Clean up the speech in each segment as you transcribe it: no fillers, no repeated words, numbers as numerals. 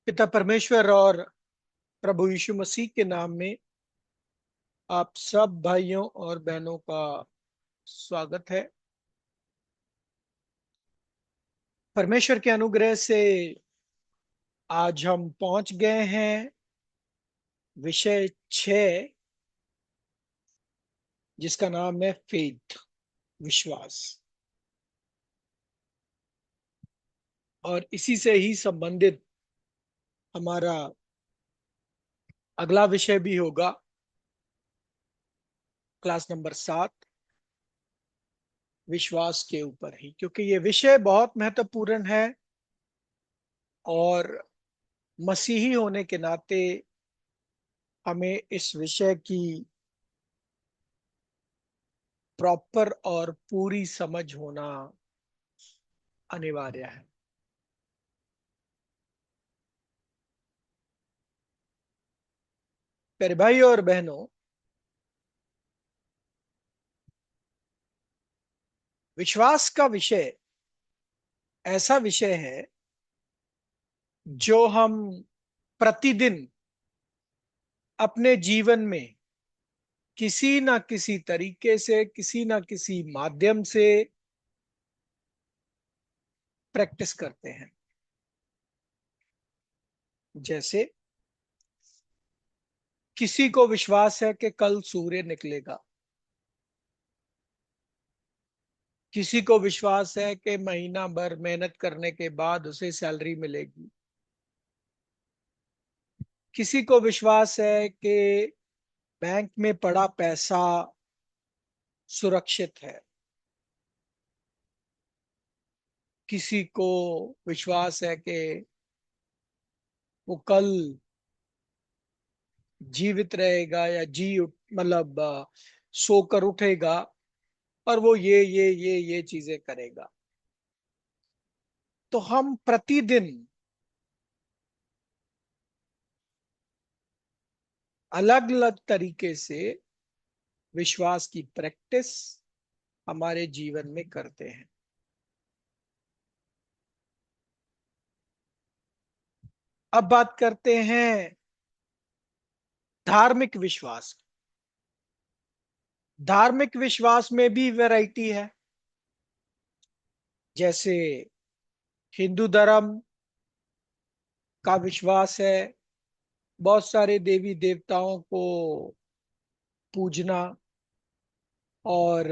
पिता परमेश्वर और प्रभु यीशु मसीह के नाम में आप सब भाइयों और बहनों का स्वागत है। परमेश्वर के अनुग्रह से आज हम पहुंच गए हैं विषय 6, जिसका नाम है फेथ, विश्वास। और इसी से ही संबंधित हमारा अगला विषय भी होगा, क्लास नंबर 7, विश्वास के ऊपर ही, क्योंकि ये विषय बहुत महत्वपूर्ण है। और मसीही होने के नाते हमें इस विषय की प्रॉपर और पूरी समझ होना अनिवार्य है। प्यारे भाई और बहनों, विश्वास का विषय ऐसा विषय है जो हम प्रतिदिन अपने जीवन में किसी ना किसी तरीके से, किसी ना किसी माध्यम से प्रैक्टिस करते हैं। जैसे किसी को विश्वास है कि कल सूर्य निकलेगा, किसी को विश्वास है कि महीना भर मेहनत करने के बाद उसे सैलरी मिलेगी, किसी को विश्वास है कि बैंक में पड़ा पैसा सुरक्षित है, किसी को विश्वास है कि वो कल जीवित रहेगा या मतलब सोकर उठेगा और वो ये चीजें करेगा। तो हम प्रतिदिन अलग अलग तरीके से विश्वास की प्रैक्टिस हमारे जीवन में करते हैं। अब बात करते हैं धार्मिक विश्वास की। धार्मिक विश्वास में भी वैरायटी है। जैसे हिंदू धर्म का विश्वास है बहुत सारे देवी देवताओं को पूजना, और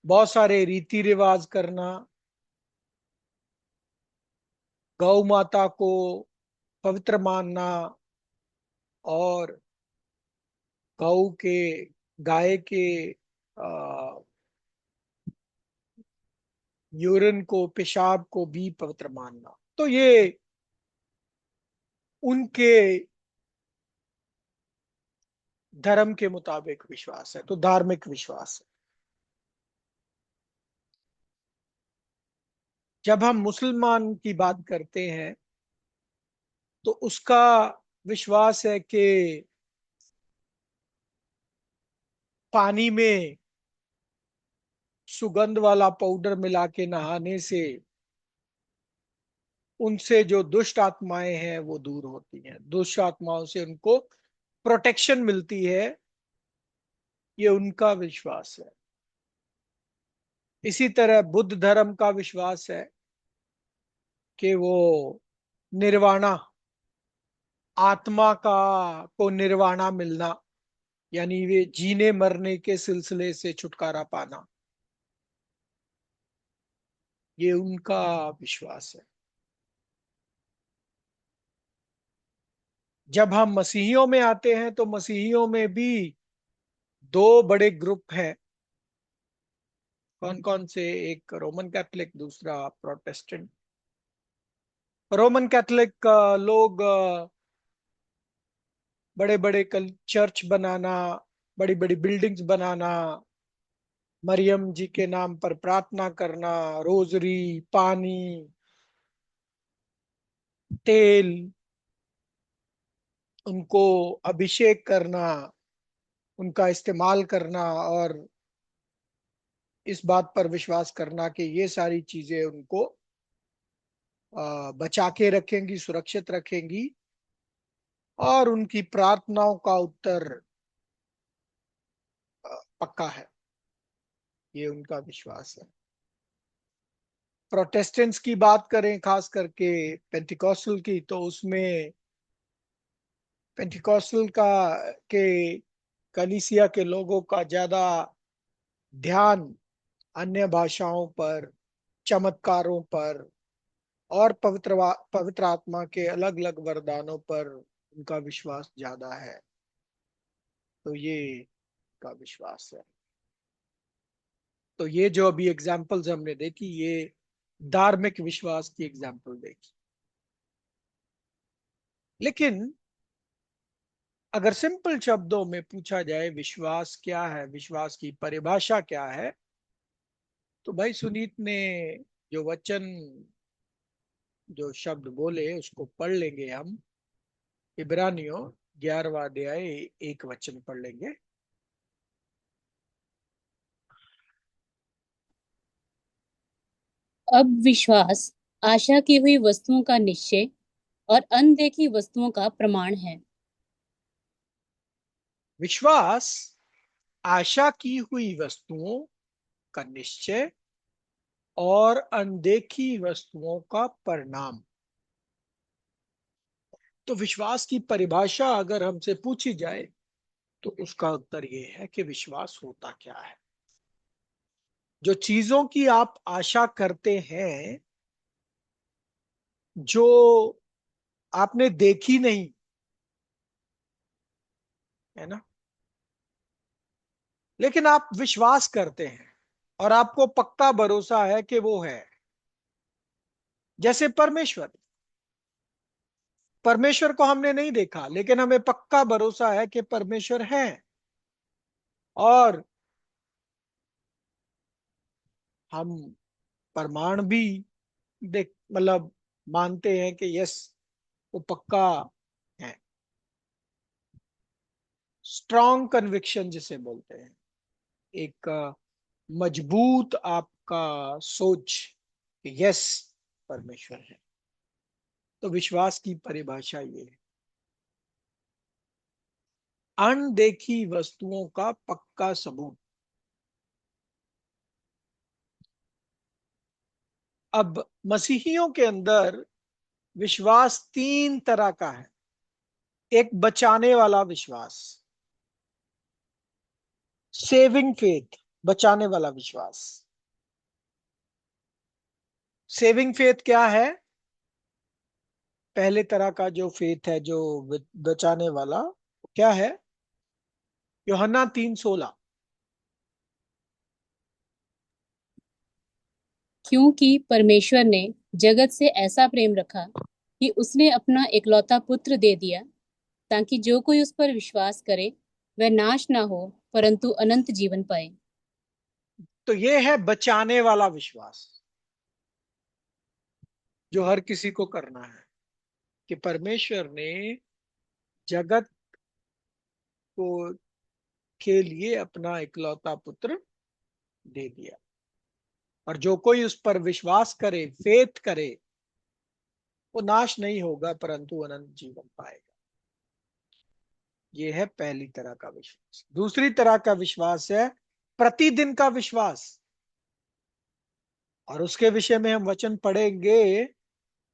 बहुत सारे रीति रिवाज करना, गौ माता को पवित्र मानना, और गौ के गाय के यूरिन को, पेशाब को भी पवित्र मानना। तो ये उनके धर्म के मुताबिक विश्वास है, तो धार्मिक विश्वास है। जब हम मुसलमान की बात करते हैं तो उसका विश्वास है कि पानी में सुगंध वाला पाउडर मिला के नहाने से उनसे जो दुष्ट आत्माएं हैं वो दूर होती हैं, दुष्ट आत्माओं से उनको प्रोटेक्शन मिलती है। ये उनका विश्वास है। इसी तरह बुद्ध धर्म का विश्वास है कि वो निर्वाणा, आत्मा का को निर्वाणा मिलना, यानी वे जीने मरने के सिलसिले से छुटकारा पाना, ये उनका विश्वास है। जब हम मसीहियों में आते हैं तो मसीहियों में भी दो बड़े ग्रुप हैं। कौन कौन से? एक रोमन कैथोलिक, दूसरा प्रोटेस्टेंट। रोमन कैथोलिक लोग बड़े बड़े चर्च बनाना, बड़ी बड़ी बिल्डिंग्स बनाना, मरियम जी के नाम पर प्रार्थना करना, रोजरी, पानी, तेल, उनको अभिषेक करना, उनका इस्तेमाल करना, और इस बात पर विश्वास करना कि ये सारी चीजें उनको बचा के रखेंगी, सुरक्षित रखेंगी, और उनकी प्रार्थनाओं का उत्तर पक्का है। ये उनका विश्वास है। प्रोटेस्टेंट्स की बात करें, खास करके पेंटिकॉस्टल की, तो उसमें पेंटिकॉस्टल का के कलीसिया के लोगों का ज्यादा ध्यान अन्य भाषाओं पर, चमत्कारों पर, और पवित्र आत्मा के अलग अलग वरदानों पर उनका विश्वास ज्यादा है। तो ये का विश्वास है। तो ये जो अभी एग्जाम्पल्स हमने देखी, ये धार्मिक विश्वास की एग्जाम्पल देखी। लेकिन अगर सिंपल शब्दों में पूछा जाए विश्वास क्या है, विश्वास की परिभाषा क्या है, तो भाई सुनीत ने जो वचन, जो शब्द बोले उसको पढ़ लेंगे हम। इब्रानियों 11वां अध्याय 1 वचन पढ़ लेंगे। अब विश्वास आशा की हुई वस्तुओं का निश्चय और अनदेखी वस्तुओं का प्रमाण है। विश्वास आशा की हुई वस्तुओं का निश्चय और अनदेखी वस्तुओं का परिणाम। तो विश्वास की परिभाषा अगर हमसे पूछी जाए, तो उसका उत्तर यह है कि विश्वास होता क्या है। जो चीजों की आप आशा करते हैं, जो आपने देखी नहीं, है ना, लेकिन आप विश्वास करते हैं और आपको पक्का भरोसा है कि वो है। जैसे परमेश्वर, परमेश्वर को हमने नहीं देखा, लेकिन हमें पक्का भरोसा है कि परमेश्वर है। और हम प्रमाण भी देख मतलब मानते हैं कि यस, वो पक्का है। स्ट्रॉन्ग कन्विक्शन जिसे बोलते हैं, एक मजबूत आपका सोच कि यस, परमेश्वर है। तो विश्वास की परिभाषा ये है, अनदेखी वस्तुओं का पक्का सबूत। अब मसीहियों के अंदर विश्वास 3 तरह का है। एक बचाने वाला विश्वास, सेविंग फेथ, बचाने वाला विश्वास। सेविंग फेथ क्या है? पहले तरह का जो फेथ है, जो बचाने वाला, क्या है? यूहन्ना 3:16। क्योंकि परमेश्वर ने जगत से ऐसा प्रेम रखा कि उसने अपना इकलौता पुत्र दे दिया, ताकि जो कोई उस पर विश्वास करे वह नाश ना हो, परंतु अनंत जीवन पाए। तो ये है बचाने वाला विश्वास, जो हर किसी को करना है, कि परमेश्वर ने जगत को के लिए अपना इकलौता पुत्र दे दिया, और जो कोई उस पर विश्वास करे, फेथ करे, वो नाश नहीं होगा परंतु अनंत जीवन पाएगा। ये है पहली तरह का विश्वास। दूसरी तरह का विश्वास है प्रतिदिन का विश्वास, और उसके विषय में हम वचन पढ़ेंगे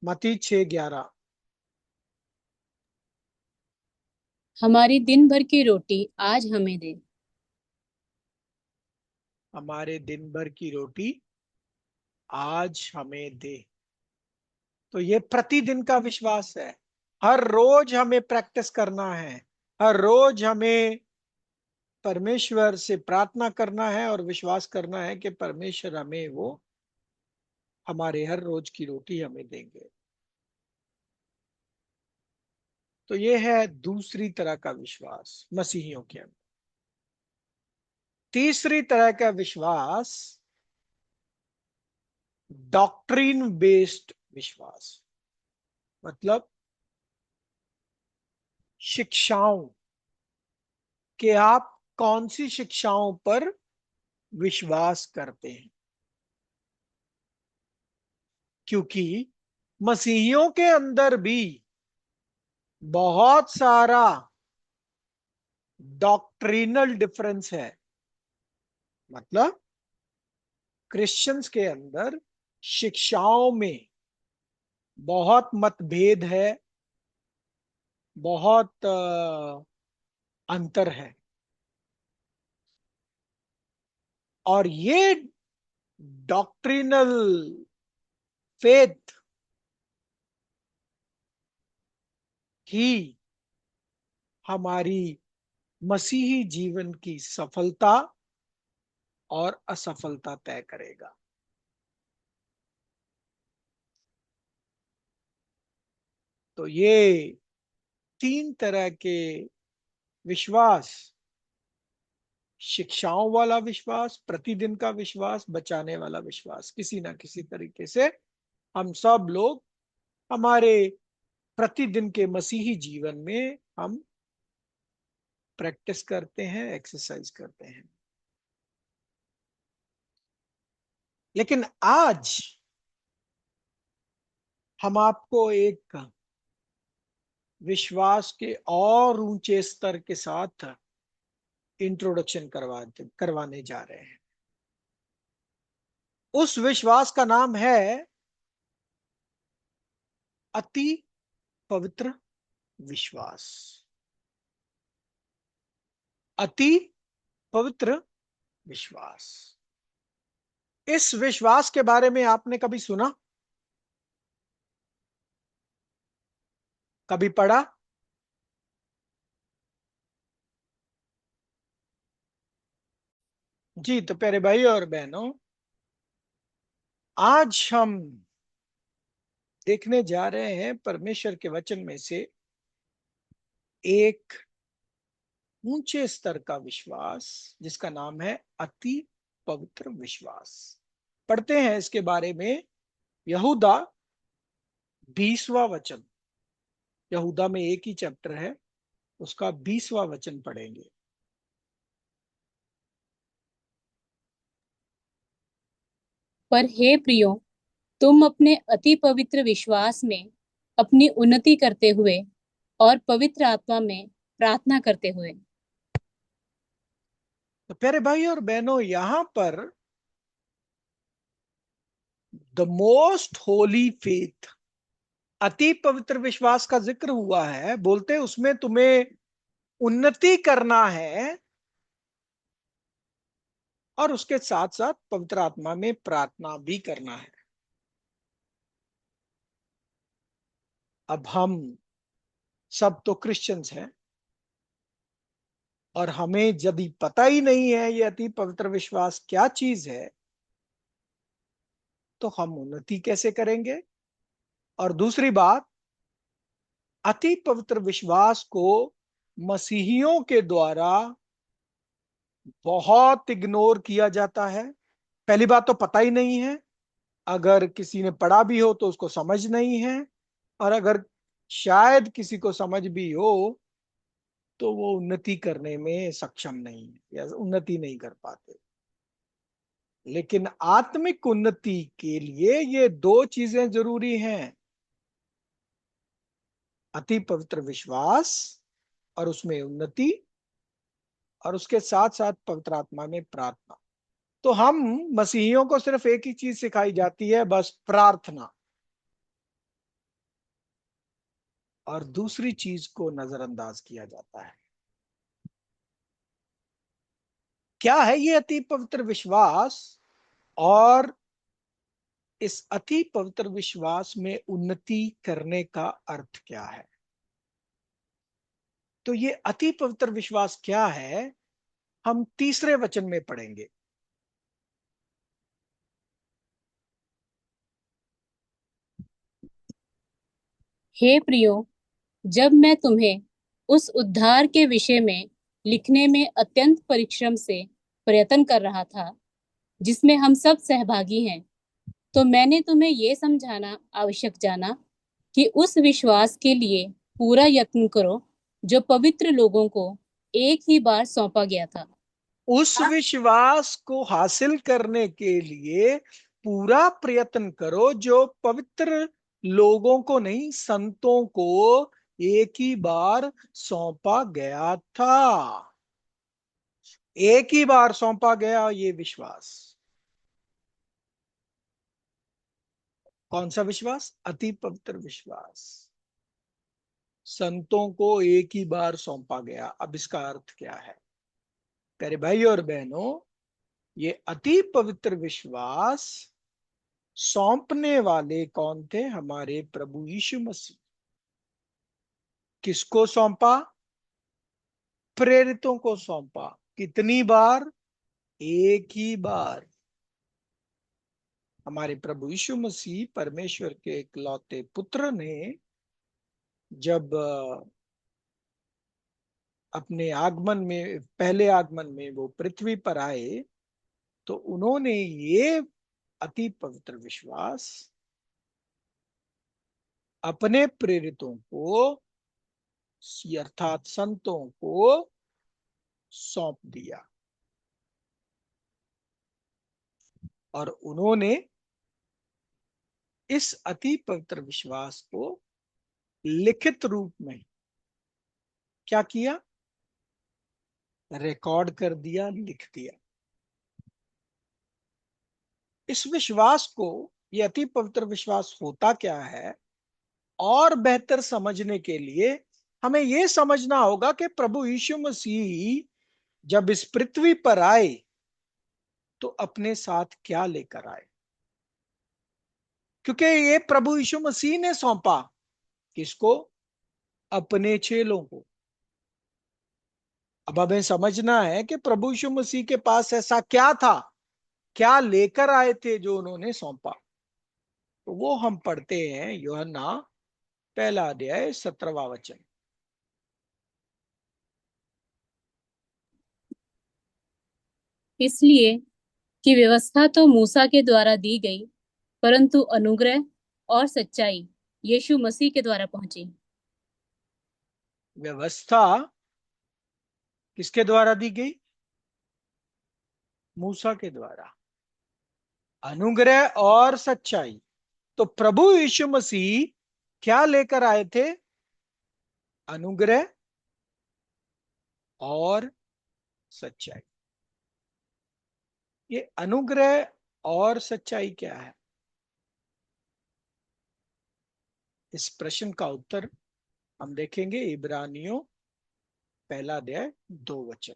मत्ती 6:11। हमारी दिन भर की रोटी आज हमें दे। हमारे दिन भर की रोटी आज हमें दे। तो ये प्रतिदिन का विश्वास है। हर रोज हमें प्रैक्टिस करना है, हर रोज हमें परमेश्वर से प्रार्थना करना है और विश्वास करना है कि परमेश्वर हमें वो हमारे हर रोज की रोटी हमें देंगे। तो ये है दूसरी तरह का विश्वास मसीहियों के अंदर। तीसरी तरह का विश्वास डॉक्ट्रिन बेस्ड विश्वास, मतलब शिक्षाओं, कि आप कौन सी शिक्षाओं पर विश्वास करते हैं। क्योंकि मसीहियों के अंदर भी बहुत सारा डॉक्ट्रिनल डिफरेंस है। मतलब क्रिश्चियंस के अंदर शिक्षाओं में बहुत मतभेद है, बहुत अंतर है। और ये डॉक्ट्रिनल फेथ ही हमारी मसीही जीवन की सफलता और असफलता तय करेगा। तो ये तीन तरह के विश्वास, शिक्षाओं वाला विश्वास, प्रतिदिन का विश्वास, बचाने वाला विश्वास, किसी ना किसी तरीके से हम सब लोग हमारे प्रतिदिन के मसीही जीवन में हम प्रैक्टिस करते हैं, एक्सरसाइज करते हैं। लेकिन आज हम आपको एक विश्वास के और ऊंचे स्तर के साथ इंट्रोडक्शन करवाने जा रहे हैं। उस विश्वास का नाम है अति पवित्र विश्वास। अति पवित्र विश्वास। इस विश्वास के बारे में आपने कभी सुना, कभी पढ़ा? जी, तो प्यारे भाई और बहनों, आज हम देखने जा रहे हैं परमेश्वर के वचन में से एक ऊंचे स्तर का विश्वास, जिसका नाम है अति पवित्र विश्वास। पढ़ते हैं इसके बारे में यहूदा 20वां वचन। यहूदा में एक ही चैप्टर है, उसका 20वां वचन पढ़ेंगे। पर हे प्रियो, तुम अपने अति पवित्र विश्वास में अपनी उन्नति करते हुए और पवित्र आत्मा में प्रार्थना करते हुए। तो प्यारे भाई और बहनों, यहां पर द मोस्ट होली फेथ, अति पवित्र विश्वास का जिक्र हुआ है। बोलते उसमें तुम्हें उन्नति करना है और उसके साथ साथ पवित्र आत्मा में प्रार्थना भी करना है। अब हम सब तो क्रिश्चियंस हैं, और हमें यदि पता ही नहीं है ये अति पवित्र विश्वास क्या चीज है, तो हम उन्नति कैसे करेंगे? और दूसरी बात, अति पवित्र विश्वास को मसीहियों के द्वारा बहुत इग्नोर किया जाता है। पहली बात तो पता ही नहीं है, अगर किसी ने पढ़ा भी हो तो उसको समझ नहीं है, और अगर शायद किसी को समझ भी हो तो वो उन्नति करने में सक्षम नहीं है या उन्नति नहीं कर पाते। लेकिन आत्मिक उन्नति के लिए ये दो चीजें जरूरी हैं, अति पवित्र विश्वास और उसमें उन्नति, और उसके साथ साथ पवित्र आत्मा में प्रार्थना। तो हम मसीहियों को सिर्फ एक ही चीज सिखाई जाती है, बस प्रार्थना, और दूसरी चीज को नजरअंदाज किया जाता है। क्या है ये अति पवित्र विश्वास, और इस अति पवित्र विश्वास में उन्नति करने का अर्थ क्या है? तो ये अति पवित्र विश्वास क्या है, हम तीसरे वचन में पढ़ेंगे। हे प्रियो, जब मैं तुम्हें उस उद्धार के विषय में लिखने में अत्यंत परिश्रम से प्रयत्न कर रहा था, जिसमें हम सब सहभागी हैं, तो मैंने तुम्हें यह समझाना आवश्यक जाना कि उस विश्वास के लिए पूरा यत्न करो जो पवित्र लोगों को एक ही बार सौंपा गया था। उस विश्वास को हासिल करने के लिए पूरा प्रयत्न करो जो पवित्र लोगों को नहीं, संतों को एक ही बार सौंपा गया था। एक ही बार सौंपा गया ये विश्वास। कौन सा विश्वास? अति पवित्र विश्वास। संतों को एक ही बार सौंपा गया। अब इसका अर्थ क्या है प्यारे भाई और बहनों? ये अति पवित्र विश्वास सौंपने वाले कौन थे? हमारे प्रभु यीशु मसीह। किसको सौंपा? प्रेरितों को सौंपा। कितनी बार? एक ही बार। हमारे प्रभु यीशु मसीह परमेश्वर के इकलौते पुत्र ने जब अपने आगमन में, पहले आगमन में वो पृथ्वी पर आए, तो उन्होंने ये अति पवित्र विश्वास अपने प्रेरितों को, अर्थात संतों को सौंप दिया। और उन्होंने इस अति पवित्र विश्वास को लिखित रूप में क्या किया? रिकॉर्ड कर दिया, लिख दिया। इस विश्वास को, ये अति पवित्र विश्वास होता क्या है, और बेहतर समझने के लिए हमें यह समझना होगा कि प्रभु यीशु मसीह जब इस पृथ्वी पर आए तो अपने साथ क्या लेकर आए। क्योंकि ये प्रभु यीशु मसीह ने सौंपा। किसको? अपने चेलों को। अब हमें समझना है कि प्रभु यीशु मसीह के पास ऐसा क्या था, क्या लेकर आए थे जो उन्होंने सौंपा। तो वो हम पढ़ते हैं यूहन्ना पहला अध्याय 17वां वचन। इसलिए कि व्यवस्था तो मूसा के द्वारा दी गई, परंतु अनुग्रह और सच्चाई यीशु मसीह के द्वारा पहुंची। व्यवस्था किसके द्वारा दी गई? मूसा के द्वारा। अनुग्रह और सच्चाई, तो प्रभु यीशु मसीह क्या लेकर आए थे? अनुग्रह और सच्चाई। ये अनुग्रह और सच्चाई क्या है? इस प्रश्न का उत्तर हम देखेंगे इब्रानियों पहला अध्याय 2 वचन।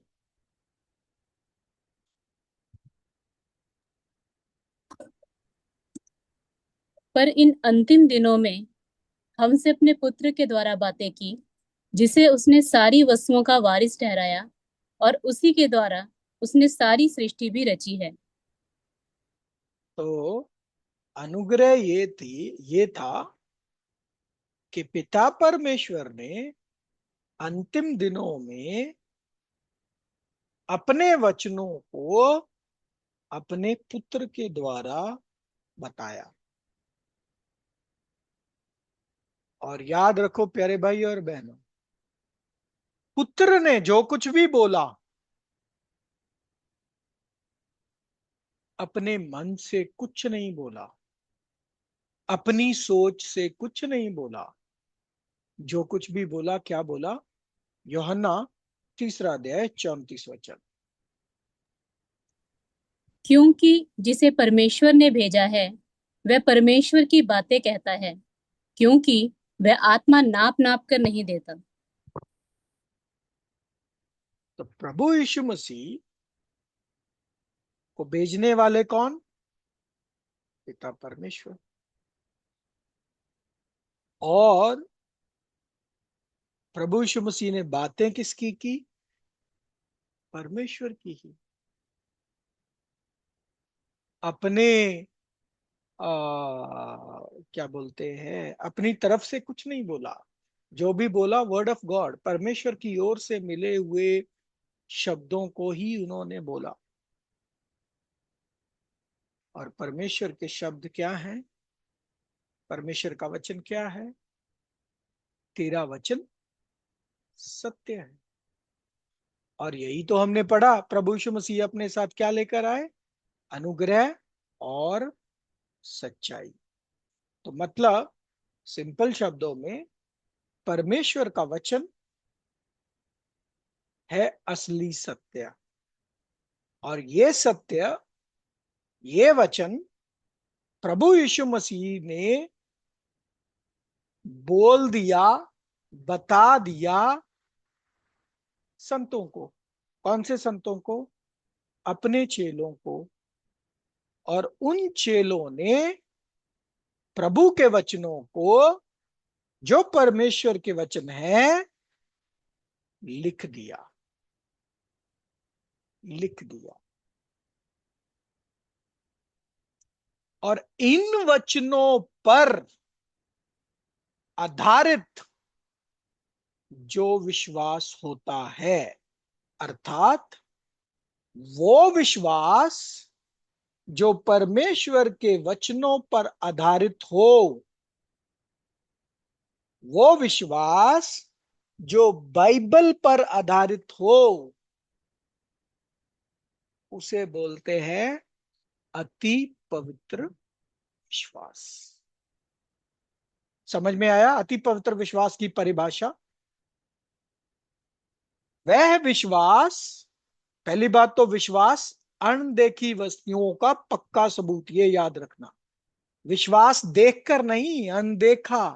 पर इन अंतिम दिनों में हमसे अपने पुत्र के द्वारा बातें की, जिसे उसने सारी वस्तुओं का वारिस ठहराया, और उसी के द्वारा उसने सारी सृष्टि भी रची है। तो अनुग्रह ये था कि पिता परमेश्वर ने अंतिम दिनों में अपने वचनों को अपने पुत्र के द्वारा बताया। और याद रखो प्यारे भाई और बहनों, पुत्र ने जो कुछ भी बोला अपने मन से कुछ नहीं बोला, अपनी सोच से कुछ नहीं बोला। जो कुछ भी बोला, क्या बोला? यूहन्ना तीसरा अध्याय 34 वचन। क्योंकि जिसे परमेश्वर ने भेजा है वह परमेश्वर की बातें कहता है, क्योंकि वह आत्मा नाप नाप कर नहीं देता। तो प्रभु यीशु मसीह को भेजने वाले कौन? पिता परमेश्वर। और प्रभु यीशु मसीह ने बातें किसकी की? परमेश्वर की ही। अपने क्या बोलते हैं, अपनी तरफ से कुछ नहीं बोला। जो भी बोला वर्ड ऑफ गॉड, परमेश्वर की ओर से मिले हुए शब्दों को ही उन्होंने बोला। और परमेश्वर के शब्द क्या हैं? परमेश्वर का वचन क्या है? तेरा वचन सत्य है। और यही तो हमने पढ़ा, प्रभु यीशु मसीह अपने साथ क्या लेकर आए? अनुग्रह और सच्चाई। तो मतलब सिंपल शब्दों में परमेश्वर का वचन है असली सत्य, और ये सत्य, ये वचन प्रभु यीशु मसीह ने बोल दिया, बता दिया संतों को। कौन से संतों को? अपने चेलों को। और उन चेलों ने प्रभु के वचनों को, जो परमेश्वर के वचन है, लिख दिया। लिख दिया। और इन वचनों पर आधारित जो विश्वास होता है, अर्थात वो विश्वास जो परमेश्वर के वचनों पर आधारित हो, वो विश्वास जो बाइबल पर आधारित हो, उसे बोलते हैं अति पवित्र विश्वास। समझ में आया अति पवित्र विश्वास की परिभाषा? वह विश्वास, पहली बात तो विश्वास अनदेखी वस्तुओं का पक्का सबूत, ये याद रखना। विश्वास देखकर नहीं, अनदेखा।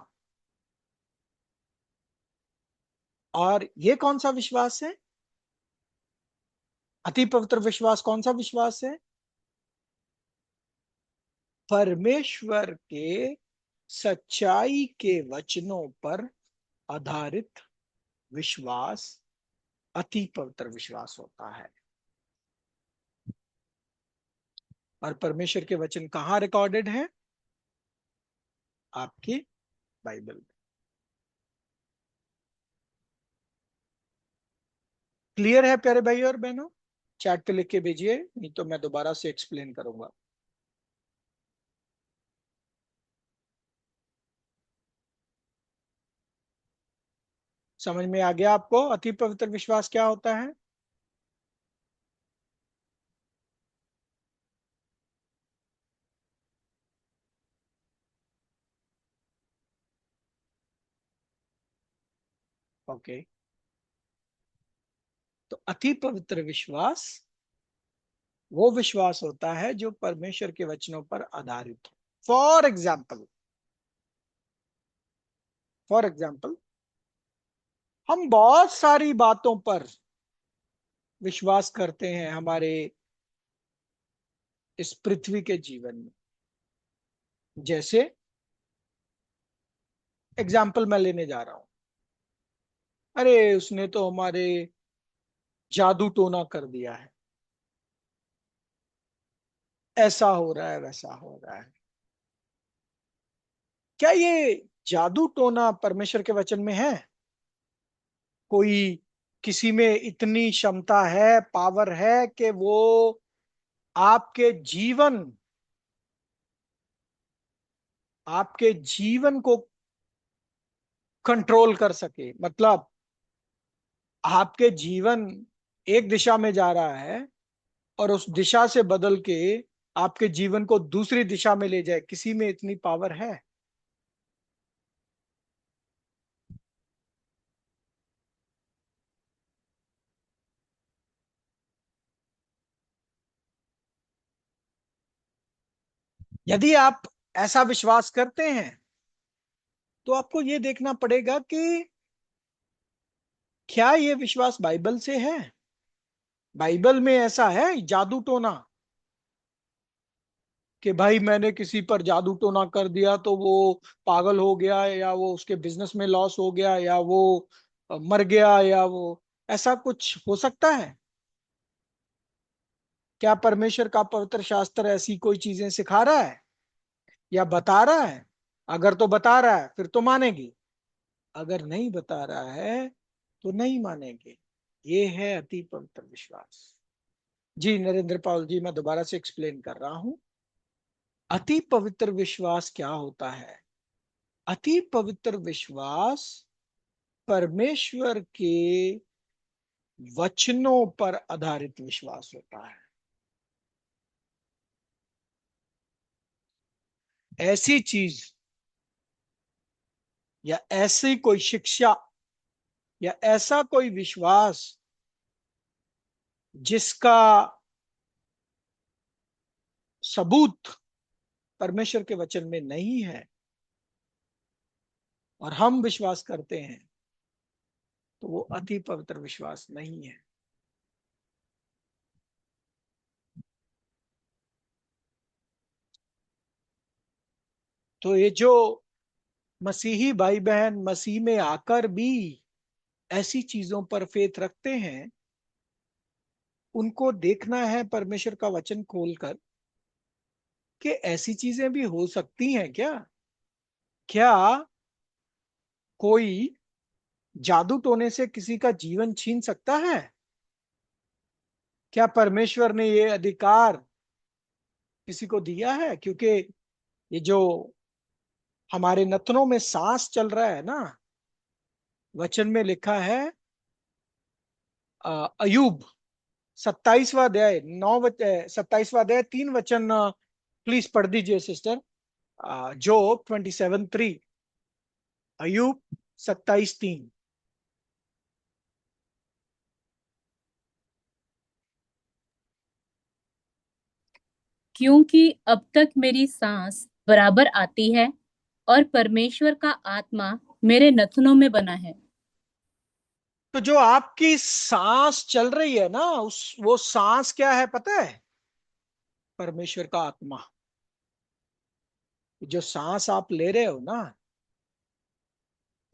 और ये कौन सा विश्वास है? अति पवित्र विश्वास कौन सा विश्वास है? परमेश्वर के सच्चाई के वचनों पर आधारित विश्वास अति पवित्र विश्वास होता है। और परमेश्वर के वचन कहां रिकॉर्डेड है? आपकी बाइबल में। क्लियर है प्यारे भाई और बहनों? चैट पे लिख के भेजिए, नहीं तो मैं दोबारा से एक्सप्लेन करूंगा। समझ में आ गया आपको अति पवित्र विश्वास क्या होता है? ओके। तो अति पवित्र विश्वास वो विश्वास होता है जो परमेश्वर के वचनों पर आधारित हो। फॉर एग्जाम्पल हम बहुत सारी बातों पर विश्वास करते हैं हमारे इस पृथ्वी के जीवन में। जैसे एग्जाम्पल मैं लेने जा रहा हूं, अरे उसने तो हमारे जादू टोना कर दिया है, ऐसा हो रहा है, वैसा हो रहा है। क्या ये जादू टोना परमेश्वर के वचन में है? कोई किसी में इतनी क्षमता है, पावर है कि वो आपके जीवन आपके जीवन को कंट्रोल कर सके? मतलब आपके जीवन एक दिशा में जा रहा है और उस दिशा से बदल के आपके जीवन को दूसरी दिशा में ले जाए, किसी में इतनी पावर है? यदि आप ऐसा विश्वास करते हैं तो आपको यह देखना पड़ेगा कि क्या यह विश्वास बाइबल से है? बाइबल में ऐसा है जादू टोना कि भाई मैंने किसी पर जादू टोना कर दिया तो वो पागल हो गया, या वो उसके बिजनेस में लॉस हो गया, या वो मर गया, या वो ऐसा कुछ हो सकता है? क्या परमेश्वर का पवित्र शास्त्र ऐसी कोई चीजें सिखा रहा है या बता रहा है? अगर तो बता रहा है फिर तो मानेगी, अगर नहीं बता रहा है तो नहीं मानेंगे। ये है अति पवित्र विश्वास। जी नरेंद्र पाल जी, मैं दोबारा से एक्सप्लेन कर रहा हूं। अति पवित्र विश्वास क्या होता है? अति पवित्र विश्वास परमेश्वर के वचनों पर आधारित विश्वास होता है। ऐसी चीज या ऐसी कोई शिक्षा या ऐसा कोई विश्वास जिसका सबूत परमेश्वर के वचन में नहीं है और हम विश्वास करते हैं, तो वो अति पवित्र विश्वास नहीं है। तो ये जो मसीही भाई बहन मसीह में आकर भी ऐसी चीजों पर फेथ रखते हैं, उनको देखना है परमेश्वर का वचन खोलकर कि ऐसी चीजें भी हो सकती हैं क्या। क्या कोई जादू टोने से किसी का जीवन छीन सकता है? क्या परमेश्वर ने ये अधिकार किसी को दिया है? क्योंकि ये जो हमारे नथनों में सांस चल रहा है ना, वचन में लिखा है, अयूब 27वां अध्याय 27वां अध्याय 3 वचन प्लीज पढ़ दीजिए सिस्टर। जो 27:3, अयूब 27:3। क्योंकि अब तक मेरी सांस बराबर आती है और परमेश्वर का आत्मा मेरे नथनों में बना है। तो जो आपकी सांस चल रही है ना, वो सांस क्या है पता है? परमेश्वर का आत्मा। जो सांस आप ले रहे हो ना,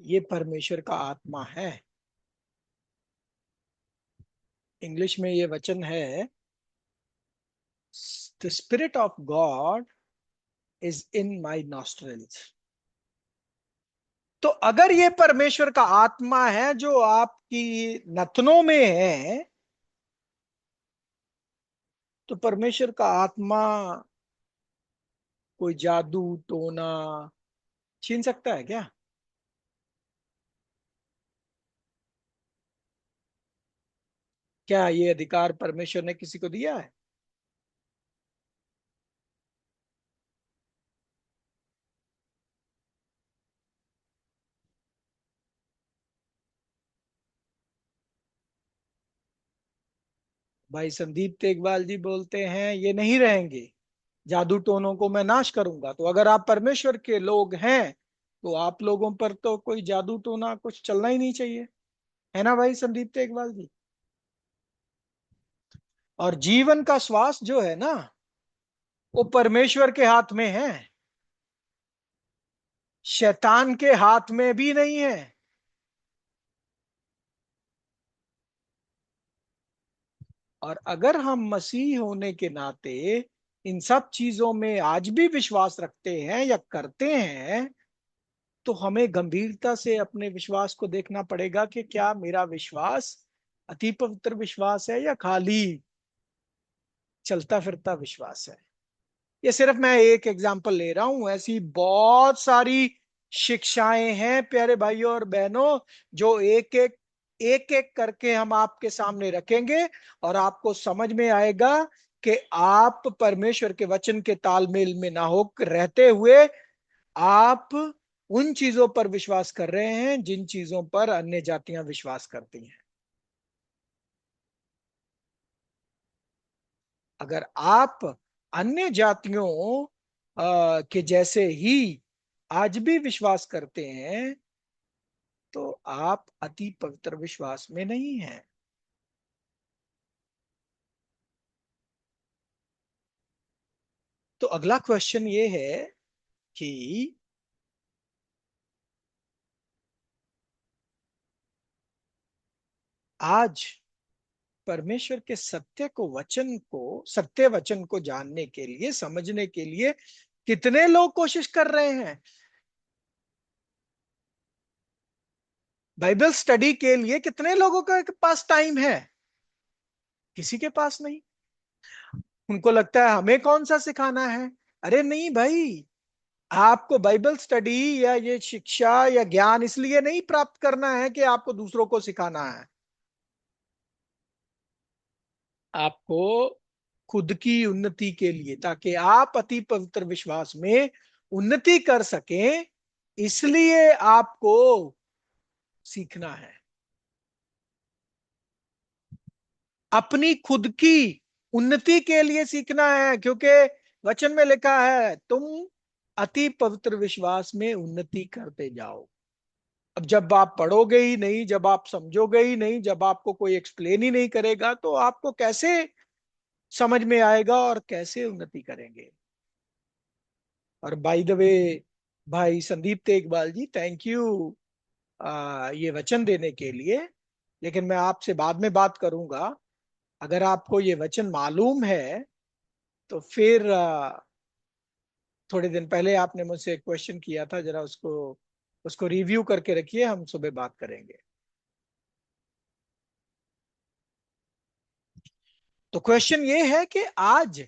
ये परमेश्वर का आत्मा है। इंग्लिश में ये वचन है, the spirit of God is in my nostrils. तो अगर ये परमेश्वर का आत्मा है जो आपकी नथनों में है, तो परमेश्वर का आत्मा कोई जादू टोना छीन सकता है क्या? क्या ये अधिकार परमेश्वर ने किसी को दिया है? भाई संदीप तेगवाल जी बोलते हैं ये नहीं रहेंगे, जादू टोनों को मैं नाश करूंगा। तो अगर आप परमेश्वर के लोग हैं, तो आप लोगों पर तो कोई जादू टोना कुछ चलना ही नहीं चाहिए, है ना भाई संदीप तेगवाल जी? और जीवन का श्वास जो है ना, वो परमेश्वर के हाथ में है, शैतान के हाथ में भी नहीं है। और अगर हम मसीह होने के नाते इन सब चीजों में आज भी विश्वास रखते हैं या करते हैं, तो हमें गंभीरता से अपने विश्वास को देखना पड़ेगा कि क्या मेरा विश्वास अति पवित्र विश्वास है या खाली चलता फिरता विश्वास है। ये सिर्फ मैं एक एग्जांपल ले रहा हूं, ऐसी बहुत सारी शिक्षाएं हैं प्यारे भाइयों और बहनों, जो एक एक करके हम आपके सामने रखेंगे और आपको समझ में आएगा कि आप परमेश्वर के वचन के तालमेल में ना हो रहते हुए आप उन चीजों पर विश्वास कर रहे हैं जिन चीजों पर अन्य जातियां विश्वास करती हैं। अगर आप अन्य जातियों के जैसे ही आज भी विश्वास करते हैं, तो आप अति पवित्र विश्वास में नहीं हैं। तो अगला क्वेश्चन ये है कि आज परमेश्वर के सत्य वचन को जानने के लिए, समझने के लिए कितने लोग कोशिश कर रहे हैं? बाइबल स्टडी के लिए कितने लोगों के पास टाइम है? किसी के पास नहीं। उनको लगता है हमें कौन सा सिखाना है। अरे नहीं भाई, आपको बाइबल स्टडी या ये शिक्षा या ज्ञान इसलिए नहीं प्राप्त करना है कि आपको दूसरों को सिखाना है। आपको खुद की उन्नति के लिए, ताकि आप अति पवित्र विश्वास में उन्नति कर सकें, इसलिए आपको सीखना है। अपनी खुद की उन्नति के लिए सीखना है, क्योंकि वचन में लिखा है तुम अति पवित्र विश्वास में उन्नति करते जाओ। अब जब आप पढ़ोगे ही नहीं, जब आप समझोगे ही नहीं, जब आपको कोई एक्सप्लेन ही नहीं करेगा, तो आपको कैसे समझ में आएगा और कैसे उन्नति करेंगे। और बाय द वे, भाई संदीप तेगबाल जी, थैंक यू ये वचन देने के लिए। लेकिन मैं आपसे बाद में बात करूंगा। अगर आपको ये वचन मालूम है तो फिर थोड़े दिन पहले आपने मुझसे एक क्वेश्चन किया था, जरा उसको उसको रिव्यू करके रखिए, हम सुबह बात करेंगे। तो क्वेश्चन ये है कि आज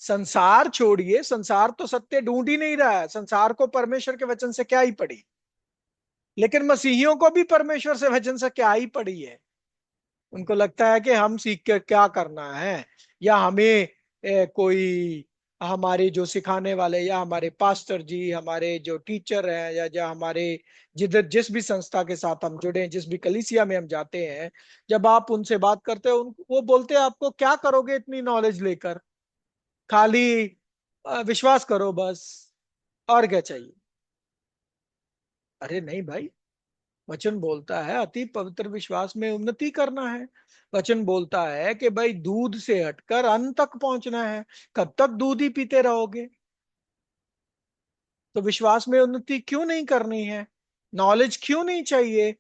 संसार छोड़िए, संसार तो सत्य ढूंढ ही नहीं रहा है, संसार को परमेश्वर के वचन से क्या ही पड़ी, लेकिन मसीहियों को भी परमेश्वर से वचन से क्या ही पड़ी है। उनको लगता है कि हम सीख के क्या करना है, या हमें कोई हमारे जो सिखाने वाले, या हमारे पास्टर जी, हमारे जो टीचर हैं, या जो हमारे जिधर जिस भी संस्था के साथ हम जुड़े हैं, जिस भी कलीसिया में हम जाते हैं, जब आप उनसे बात करते हो, वो बोलते हैं आपको क्या करोगे इतनी नॉलेज लेकर, खाली विश्वास करो बस, और क्या चाहिए। अरे नहीं भाई, वचन बोलता है अति पवित्र विश्वास में उन्नति करना है। वचन बोलता है कि भाई दूध से हटकर अन्न तक पहुंचना है। कब तक दूध ही पीते रहोगे? तो विश्वास में उन्नति क्यों नहीं करनी है? नॉलेज क्यों नहीं चाहिए?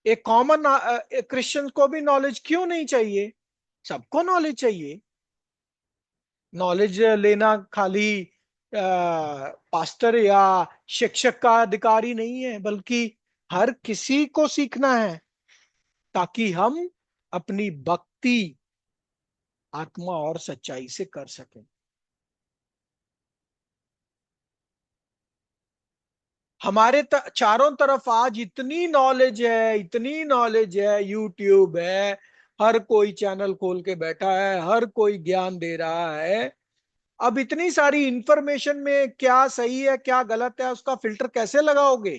एक कॉमन क्रिश्चियन को भी नॉलेज क्यों नहीं चाहिए? सबको नॉलेज चाहिए। नॉलेज लेना खाली पास्टर या शिक्षक का अधिकारी नहीं है, बल्कि हर किसी को सीखना है, ताकि हम अपनी भक्ति आत्मा और सच्चाई से कर सकें। हमारे चारों तरफ आज इतनी नॉलेज है, इतनी नॉलेज है, यूट्यूब है, हर कोई चैनल खोल के बैठा है, हर कोई ज्ञान दे रहा है। अब इतनी सारी इंफॉर्मेशन में क्या सही है क्या गलत है, उसका फिल्टर कैसे लगाओगे,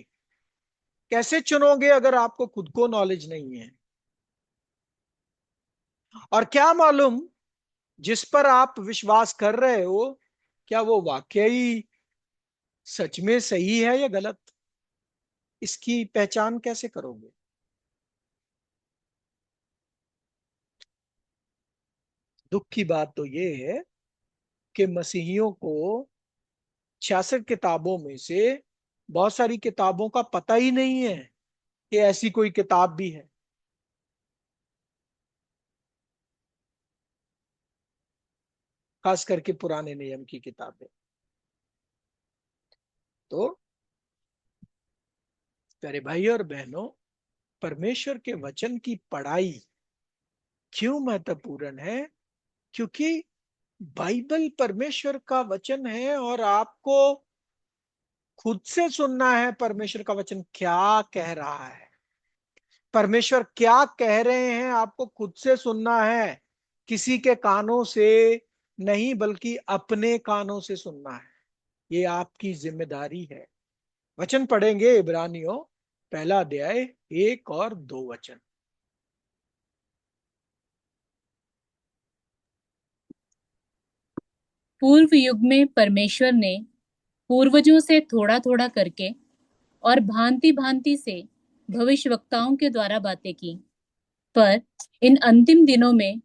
कैसे चुनोगे, अगर आपको खुद को नॉलेज नहीं है? और क्या मालूम जिस पर आप विश्वास कर रहे हो, क्या वो वाकई सच में सही है या गलत? इसकी पहचान कैसे करोगे? दुख की बात तो ये है कि मसीहियों को 66 किताबों में से बहुत सारी किताबों का पता ही नहीं है कि ऐसी कोई किताब भी है। खास करके पुराने नियम की किताबें। तो प्यारे भाई और बहनों, परमेश्वर के वचन की पढ़ाई क्यों महत्वपूर्ण है? क्योंकि बाइबल परमेश्वर का वचन है, और आपको खुद से सुनना है परमेश्वर का वचन क्या कह रहा है। परमेश्वर क्या कह रहे हैं आपको खुद से सुनना है, किसी के कानों से नहीं, बल्कि अपने कानों से सुनना है। ये आपकी जिम्मेदारी है। वचन पढ़ेंगे, इब्रानियों पहला अध्याय 1 और 2 वचन। पूर्व युग में परमेश्वर ने पूर्वजों से थोड़ा थोड़ा करके और भांति भांति से भविष्यवक्ताओं के द्वारा बातें की, पर इन अंतिम दिनों में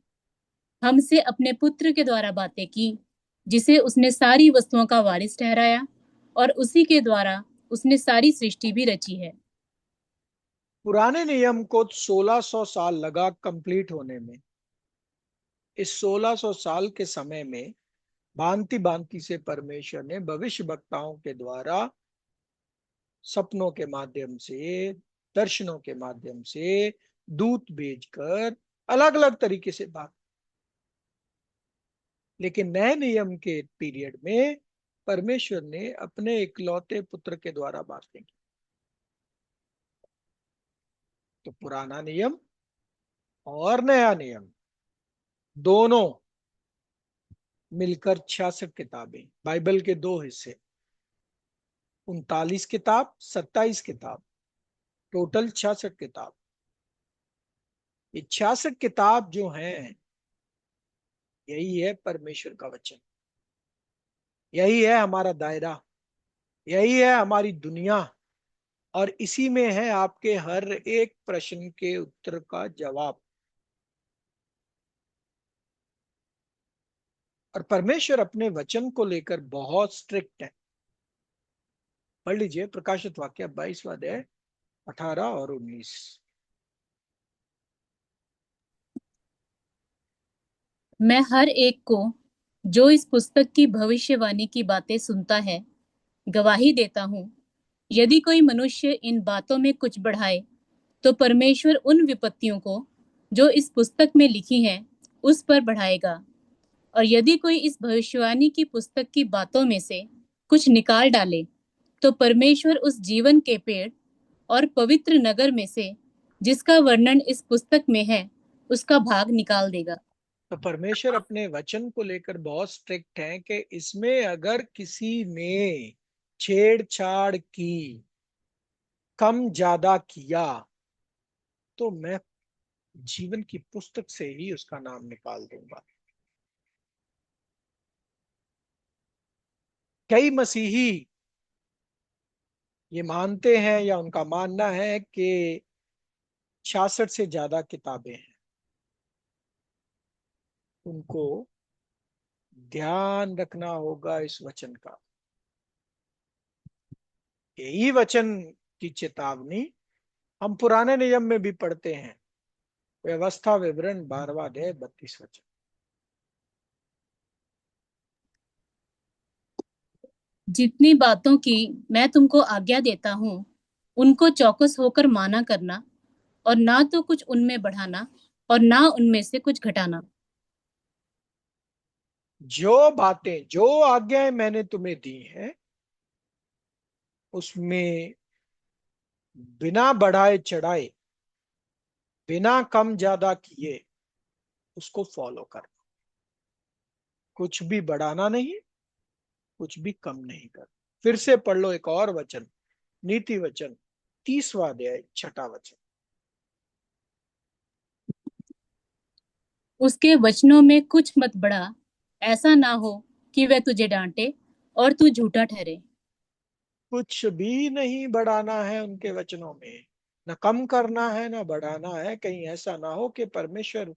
हमसे अपने पुत्र के द्वारा बातें की, जिसे उसने सारी वस्तुओं का वारिस ठहराया और उसी के द्वारा उसने सारी सृष्टि भी रची है। पुराने नियम को 1600 साल लगा कंप्लीट होने में। इस 1600 साल के समय में भांति भांति से परमेश्वर ने भविष्य वक्ताओं के द्वारा, सपनों के माध्यम से, दर्शनों के माध्यम से, दूत भेजकर अलग अलग तरीके से बात। लेकिन नए नियम के पीरियड में परमेश्वर ने अपने इकलौते पुत्र के द्वारा बातें की। तो पुराना नियम और नया नियम दोनों मिलकर 66 किताबें, बाइबल के 2 हिस्से। 39 किताब, 27 किताब, टोटल 66 किताब। ये 66 किताब जो हैं, यही है परमेश्वर का वचन, यही है हमारा दायरा, यही है हमारी दुनिया, और इसी में है आपके हर एक प्रश्न के उत्तर का जवाब। और परमेश्वर अपने वचन को लेकर बहुत स्ट्रिक्ट है। पढ़ लीजिए प्रकाशित वाक्य 22वां अध्याय 18 और 19। मैं हर एक को जो इस पुस्तक की भविष्यवाणी की बातें सुनता है गवाही देता हूँ, यदि कोई मनुष्य इन बातों में कुछ बढ़ाए तो परमेश्वर उन विपत्तियों को जो इस पुस्तक में लिखी हैं उस पर बढ़ाएगा, और यदि कोई इस भविष्यवाणी की पुस्तक की बातों में से कुछ निकाल डाले तो परमेश्वर उस जीवन के पेड़ और पवित्र नगर में से जिसका वर्णन इस पुस्तक में है उसका भाग निकाल देगा। तो परमेश्वर अपने वचन को लेकर बहुत स्ट्रिक्ट है कि इसमें अगर किसी ने छेड़छाड़ की, कम ज्यादा किया, तो मैं जीवन की पुस्तक से ही उसका नाम निकाल दूंगा। कई मसीही ये मानते हैं या उनका मानना है कि 66 से ज्यादा किताबें हैं। उनको ध्यान रखना होगा इस वचन का। यही वचन की चेतावनी हम पुराने नियम में भी पढ़ते हैं, व्यवस्था विवरण 12वां अध्याय 32 वचन। जितनी बातों की मैं तुमको आज्ञा देता हूँ उनको चौकस होकर माना करना, और ना तो कुछ उनमें बढ़ाना और ना उनमें से कुछ घटाना। जो बातें, जो आज्ञाएं मैंने तुम्हें दी हैं, उसमें बिना बढ़ाए चढ़ाए, बिना कम ज्यादा किए उसको फॉलो करना। कुछ भी बढ़ाना नहीं, कुछ भी कम नहीं करना। फिर से पढ़ लो एक और वचन, नीति वचन 30वां अध्याय 6वां वचन। उसके वचनों में कुछ मत बढ़ा, ऐसा ना हो कि वह तुझे डांटे और तू झूठा ठहरे। कुछ भी नहीं बढ़ाना है उनके वचनों में, न कम करना है न बढ़ाना है, कहीं ऐसा ना हो कि परमेश्वर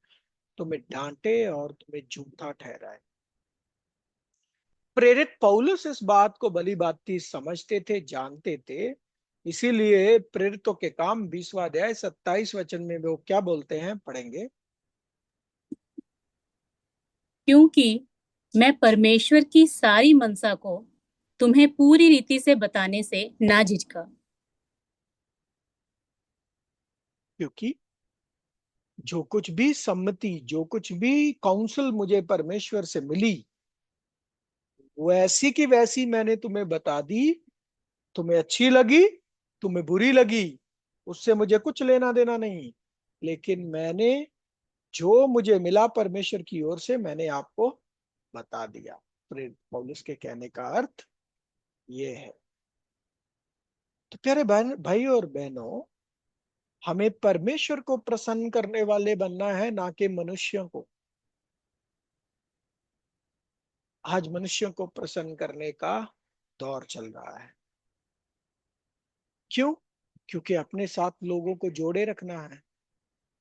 तुम्हें डांटे और तुम्हें झूठा ठहराए। प्रेरित पौलुस इस बात को भली भांति समझते थे, जानते थे। इसीलिए प्रेरितों के काम 20वां अध्याय 27 वचन में वो क्या बोलते हैं, पढ़ेंगे। क्योंकि मैं परमेश्वर की सारी मनसा को तुम्हें पूरी रीति से बताने से ना झिझका। क्योंकि जो कुछ भी सम्मति, जो कुछ भी काउंसिल मुझे परमेश्वर से मिली, वैसी की वैसी मैंने तुम्हें बता दी। तुम्हें अच्छी लगी, तुम्हें बुरी लगी, उससे मुझे कुछ लेना देना नहीं। लेकिन मैंने जो मुझे मिला परमेश्वर की ओर से, मैंने आपको बता दिया। प्रेरित पौलुस के कहने का अर्थ ये है। तो प्यारे बहन, भाई और बहनों, हमें परमेश्वर को प्रसन्न करने वाले बनना है, ना कि मनुष्यों को। आज मनुष्यों को प्रसन्न करने का दौर चल रहा है। क्यों? क्योंकि अपने साथ लोगों को जोड़े रखना है।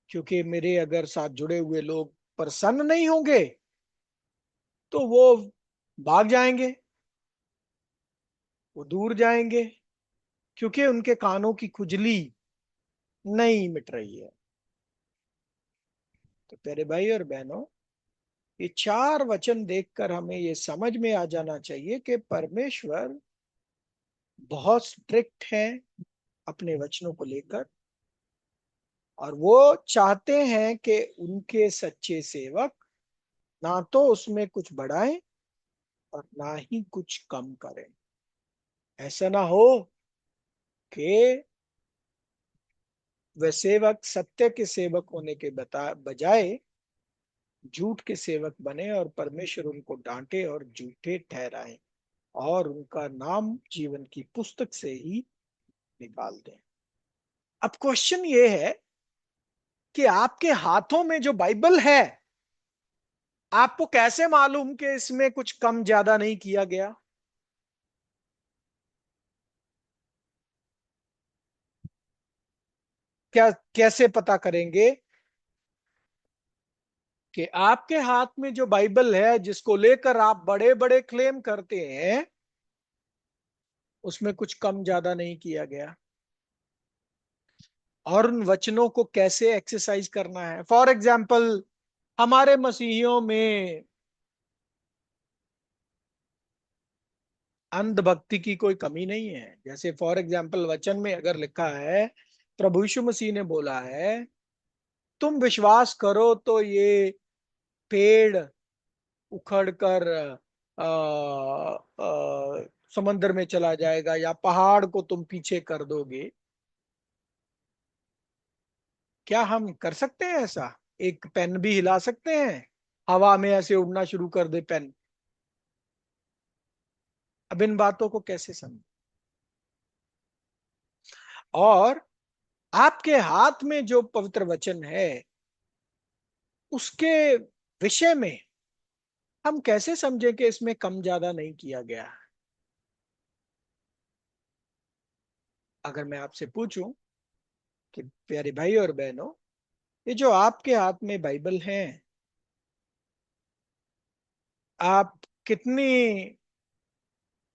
क्योंकि मेरे अगर साथ जुड़े हुए लोग प्रसन्न नहीं होंगे तो वो भाग जाएंगे, वो दूर जाएंगे, क्योंकि उनके कानों की खुजली नहीं मिट रही है। तो प्यारे भाई और बहनों, ये 4 वचन देखकर हमें ये समझ में आ जाना चाहिए कि परमेश्वर बहुत स्ट्रिक्ट है अपने वचनों को लेकर, और वो चाहते हैं कि उनके सच्चे सेवक ना तो उसमें कुछ बढ़ाएं और ना ही कुछ कम करें। ऐसा ना हो कि वे सेवक सत्य के सेवक होने के बजाय झूठ के सेवक बने और परमेश्वर उनको डांटे और झूठे ठहराए। और उनका नाम जीवन की पुस्तक से ही निकाल दें। अब क्वेश्चन ये है कि आपके हाथों में जो बाइबल है, आपको कैसे मालूम कि इसमें कुछ कम ज्यादा नहीं किया गया? क्या कैसे पता करेंगे कि आपके हाथ में जो बाइबल है, जिसको लेकर आप बड़े बड़े क्लेम करते हैं, उसमें कुछ कम ज्यादा नहीं किया गया? और उन वचनों को कैसे एक्सरसाइज करना है? फॉर एग्जाम्पल, हमारे मसीहियों में अंधभक्ति की कोई कमी नहीं है। जैसे फॉर एग्जाम्पल, वचन में अगर लिखा है, प्रभु यीशु मसीह ने बोला है, तुम विश्वास करो तो ये पेड़ उखड़ कर समंदर में चला जाएगा, या पहाड़ को तुम पीछे कर दोगे। क्या हम कर सकते हैं ऐसा? एक पेन भी हिला सकते हैं? हवा में ऐसे उड़ना शुरू कर दे पेन? अब इन बातों को कैसे समझे? और आपके हाथ में जो पवित्र वचन है, उसके विषय में हम कैसे समझे कि इसमें कम ज्यादा नहीं किया गया? अगर मैं आपसे पूछूं कि प्यारे भाई और बहनों, ये जो आपके हाथ में बाइबल है, आप कितनी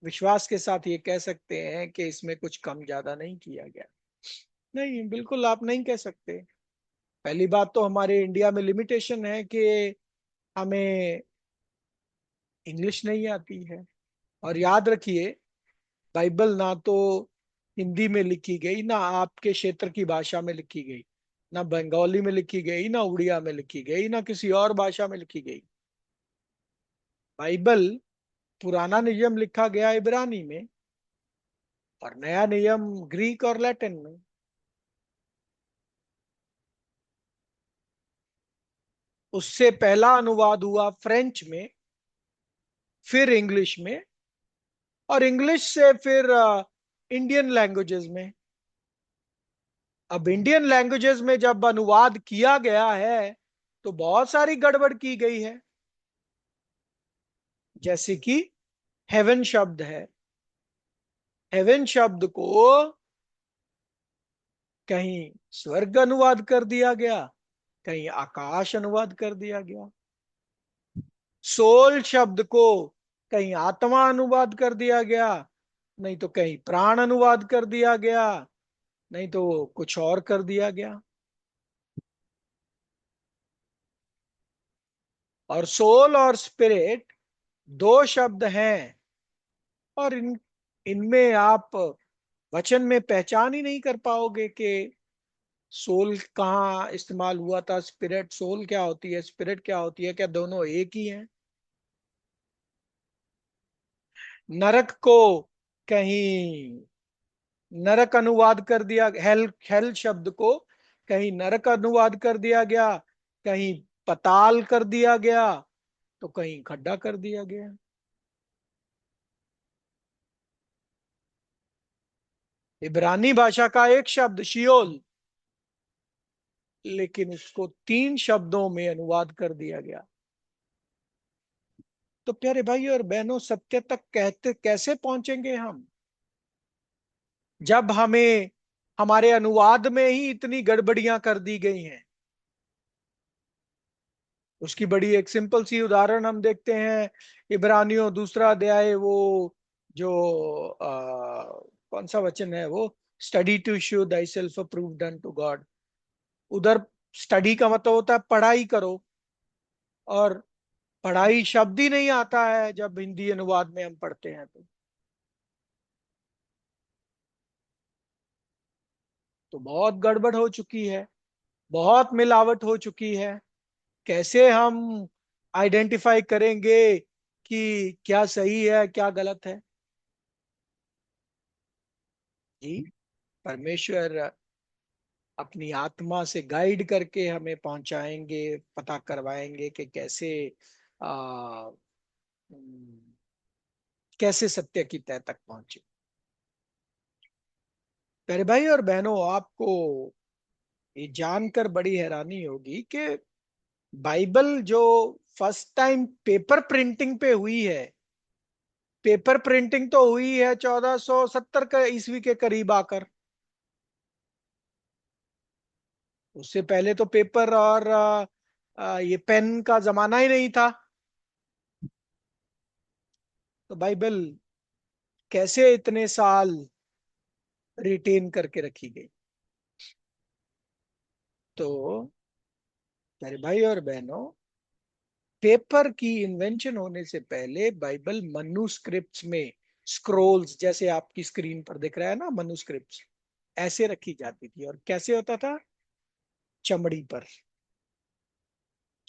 विश्वास के साथ ये कह सकते हैं कि इसमें कुछ कम ज्यादा नहीं किया गया? नहीं, बिल्कुल आप नहीं कह सकते। पहली बात तो हमारे इंडिया में लिमिटेशन है कि हमें इंग्लिश नहीं आती है। और याद रखिए, बाइबल ना तो हिंदी में लिखी गई, ना आपके क्षेत्र की भाषा में लिखी गई, ना बंगाली में लिखी गई, ना उड़िया में लिखी गई, ना किसी और भाषा में लिखी गई। बाइबल, पुराना नियम लिखा गया इब्रानी में, और नया नियम ग्रीक और लैटिन में। उससे पहला अनुवाद हुआ फ्रेंच में, फिर इंग्लिश में, और इंग्लिश से फिर इंडियन लैंग्वेजेस में। अब इंडियन लैंग्वेजेस में जब अनुवाद किया गया है, तो बहुत सारी गड़बड़ की गई है। जैसे कि हेवन शब्द है, हेवन शब्द को कहीं स्वर्ग अनुवाद कर दिया गया, कहीं आकाश अनुवाद कर दिया गया। सोल शब्द को कहीं आत्मा अनुवाद कर दिया गया, नहीं तो कहीं प्राण अनुवाद कर दिया गया, नहीं तो कुछ और कर दिया गया। और सोल और स्पिरिट दो शब्द हैं, और इनमें आप वचन में पहचान ही नहीं कर पाओगे कि सोल कहाँ इस्तेमाल हुआ था, स्पिरिट, सोल क्या होती है, स्पिरिट क्या होती है, क्या दोनों एक ही हैं? नरक को कहीं नरक अनुवाद कर दिया, हेल हेल शब्द को कहीं नरक अनुवाद कर दिया गया, कहीं पताल कर दिया गया, तो कहीं खड्डा कर दिया गया। इब्रानी भाषा का एक शब्द शियोल, लेकिन उसको तीन शब्दों में अनुवाद कर दिया गया। तो प्यारे भाई और बहनों, सत्य तक कहते कैसे पहुंचेंगे हम, जब हमें हमारे अनुवाद में ही इतनी गड़बड़ियां कर दी गई हैं? उसकी बड़ी एक सिंपल सी उदाहरण हम देखते हैं, इब्रानियों दूसरा अध्याय, वो जो कौन सा वचन है वो, study to show thyself approved unto God. उधर स्टडी का मतलब होता है पढ़ाई करो, और पढ़ाई शब्द ही नहीं आता है जब हिंदी अनुवाद में हम पढ़ते हैं। तो बहुत गड़बड़ हो चुकी है, बहुत मिलावट हो चुकी है। कैसे हम आइडेंटिफाई करेंगे कि क्या सही है क्या गलत है? जी, परमेश्वर अपनी आत्मा से गाइड करके हमें पहुंचाएंगे, पता करवाएंगे कि कैसे आ, कैसे सत्य की तह तक पहुंचे। प्यारे भाई और बहनों, आपको ये जानकर बड़ी हैरानी होगी कि बाइबल जो फर्स्ट टाइम पेपर प्रिंटिंग पे हुई है, पेपर प्रिंटिंग तो हुई है 1470 का ईस्वी के करीब आकर। उससे पहले तो पेपर और ये पेन का जमाना ही नहीं था। तो बाइबल कैसे इतने साल रिटेन करके रखी गई। तो मेरे भाई और बहनों, पेपर की इन्वेंशन होने से पहले बाइबल मनुस्क्रिप्ट्स में, स्क्रोल्स जैसे आपकी स्क्रीन पर दिख रहा है ना, मनुस्क्रिप्ट्स ऐसे रखी जाती थी। और कैसे होता था? चमड़ी पर,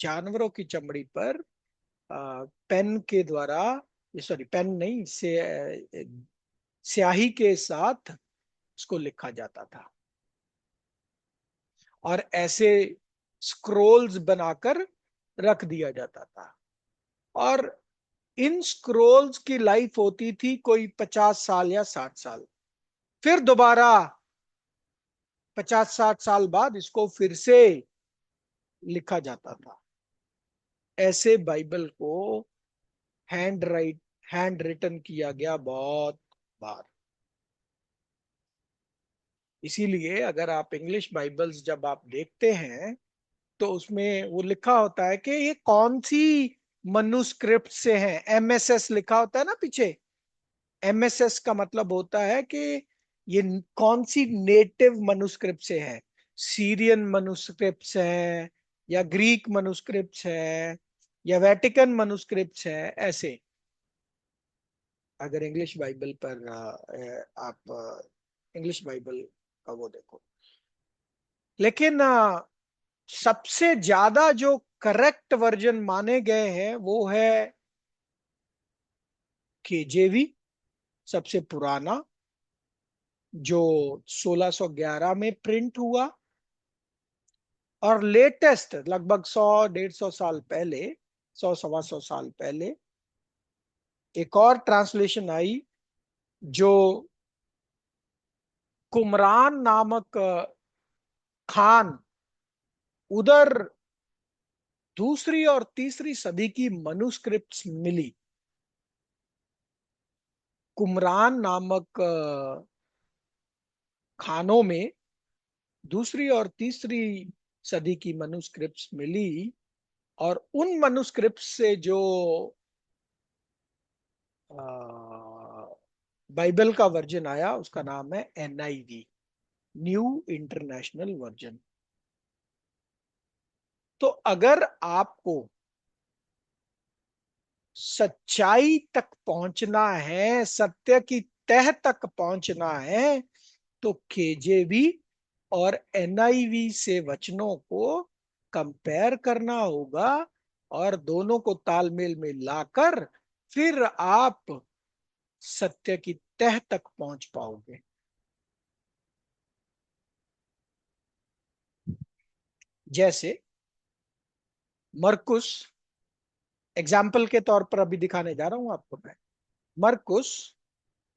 जानवरों की चमड़ी पर पेन के द्वारा, सॉरी पेन नहीं से स्याही के साथ उसको लिखा जाता था। और ऐसे स्क्रोल्स बनाकर रख दिया जाता था। और इन स्क्रोल्स की लाइफ होती थी कोई 50 साल या 60 साल। फिर दोबारा 50-60 साल बाद इसको फिर से लिखा जाता था। ऐसे बाइबल को हैंड रिटन किया गया बहुत बार। इसीलिए अगर आप इंग्लिश बाइबल्स जब आप देखते हैं तो उसमें वो लिखा होता है कि ये कौन सी मनुस्क्रिप्ट से है। एमएसएस लिखा होता है ना पीछे। एमएसएस का मतलब होता है कि ये कौन सी नेटिव मनुस्क्रिप्ट से है। सीरियन मनुस्क्रिप्ट है, या ग्रीक मनुस्क्रिप्ट है, या वेटिकन मनुस्क्रिप्ट है, ऐसे। अगर इंग्लिश बाइबल पर आप इंग्लिश बाइबल का वो देखो। लेकिन सबसे ज्यादा जो करेक्ट वर्जन माने गए हैं वो है केजेवी, सबसे पुराना, जो 1611 में प्रिंट हुआ। और लेटेस्ट लगभग 100-150 साल पहले, 100-125 साल पहले एक और ट्रांसलेशन आई, जो कुमरान नामक खान उधर दूसरी और तीसरी सदी की मनुस्क्रिप्ट्स मिली। कुमरान नामक खानों में दूसरी और तीसरी सदी की मनुस्क्रिप्ट्स मिली। और उन मनुस्क्रिप्ट से जो बाइबल का वर्जन आया उसका नाम है एनआईवी, न्यू इंटरनेशनल वर्जन। तो अगर आपको सच्चाई तक पहुंचना है, सत्य की तह तक पहुंचना है, तो केजेवी और एनआईवी से वचनों को कंपेयर करना होगा। और दोनों को तालमेल में लाकर फिर आप सत्य की तह तक पहुंच पाओगे। जैसे मरकुस, एग्जाम्पल के तौर पर अभी दिखाने जा रहा हूं आपको मैं। मरकुस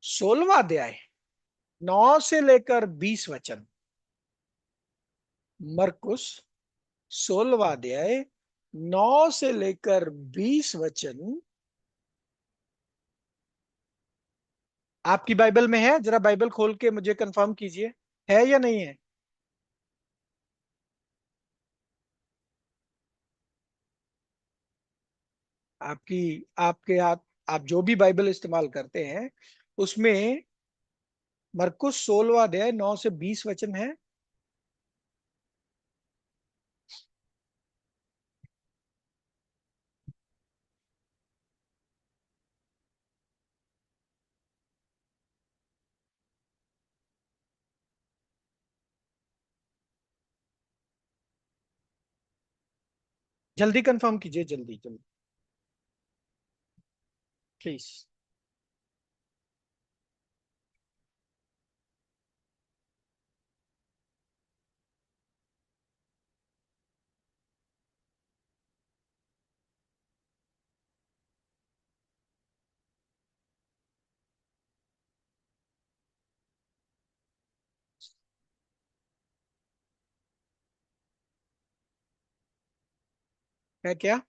16वां अध्याय 9 से लेकर 20 वचन। मरकुस 16वां अध्याय 9 से लेकर 20 वचन आपकी बाइबल में है? जरा बाइबल खोल के मुझे कंफर्म कीजिए, है या नहीं है। आपकी आपके हाथ, आप जो भी बाइबल इस्तेमाल करते हैं उसमें मरकुस 16वां अध्याय 9 से 20 वचन है। जल्दी कंफर्म कीजिए, जल्दी जल्दी प्लीज। है क्या?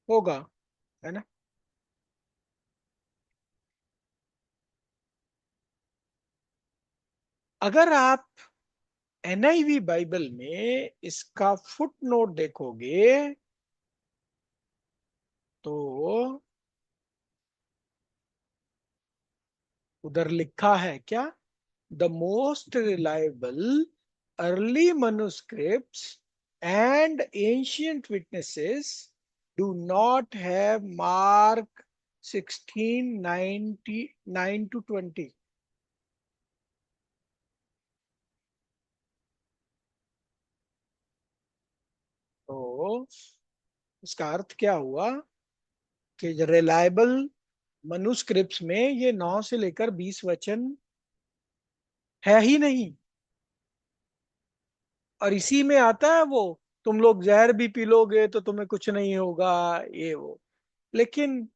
होगा, है ना? अगर आप एनआईवी बाइबल में इसका फुट नोट देखोगे तो उधर लिखा है क्या? The most reliable early manuscripts and ancient witnesses do not have Mark 16:99 to 20. तो इसका अर्थ क्या हुआ कि रिलायबल मनुस्क्रिप्ट्स में ये 9 से लेकर 20 वचन है ही नहीं। और इसी में आता है वो, तुम लोग जहर भी पी लोगे तो तुम्हें कुछ नहीं होगा, ये वो। लेकिन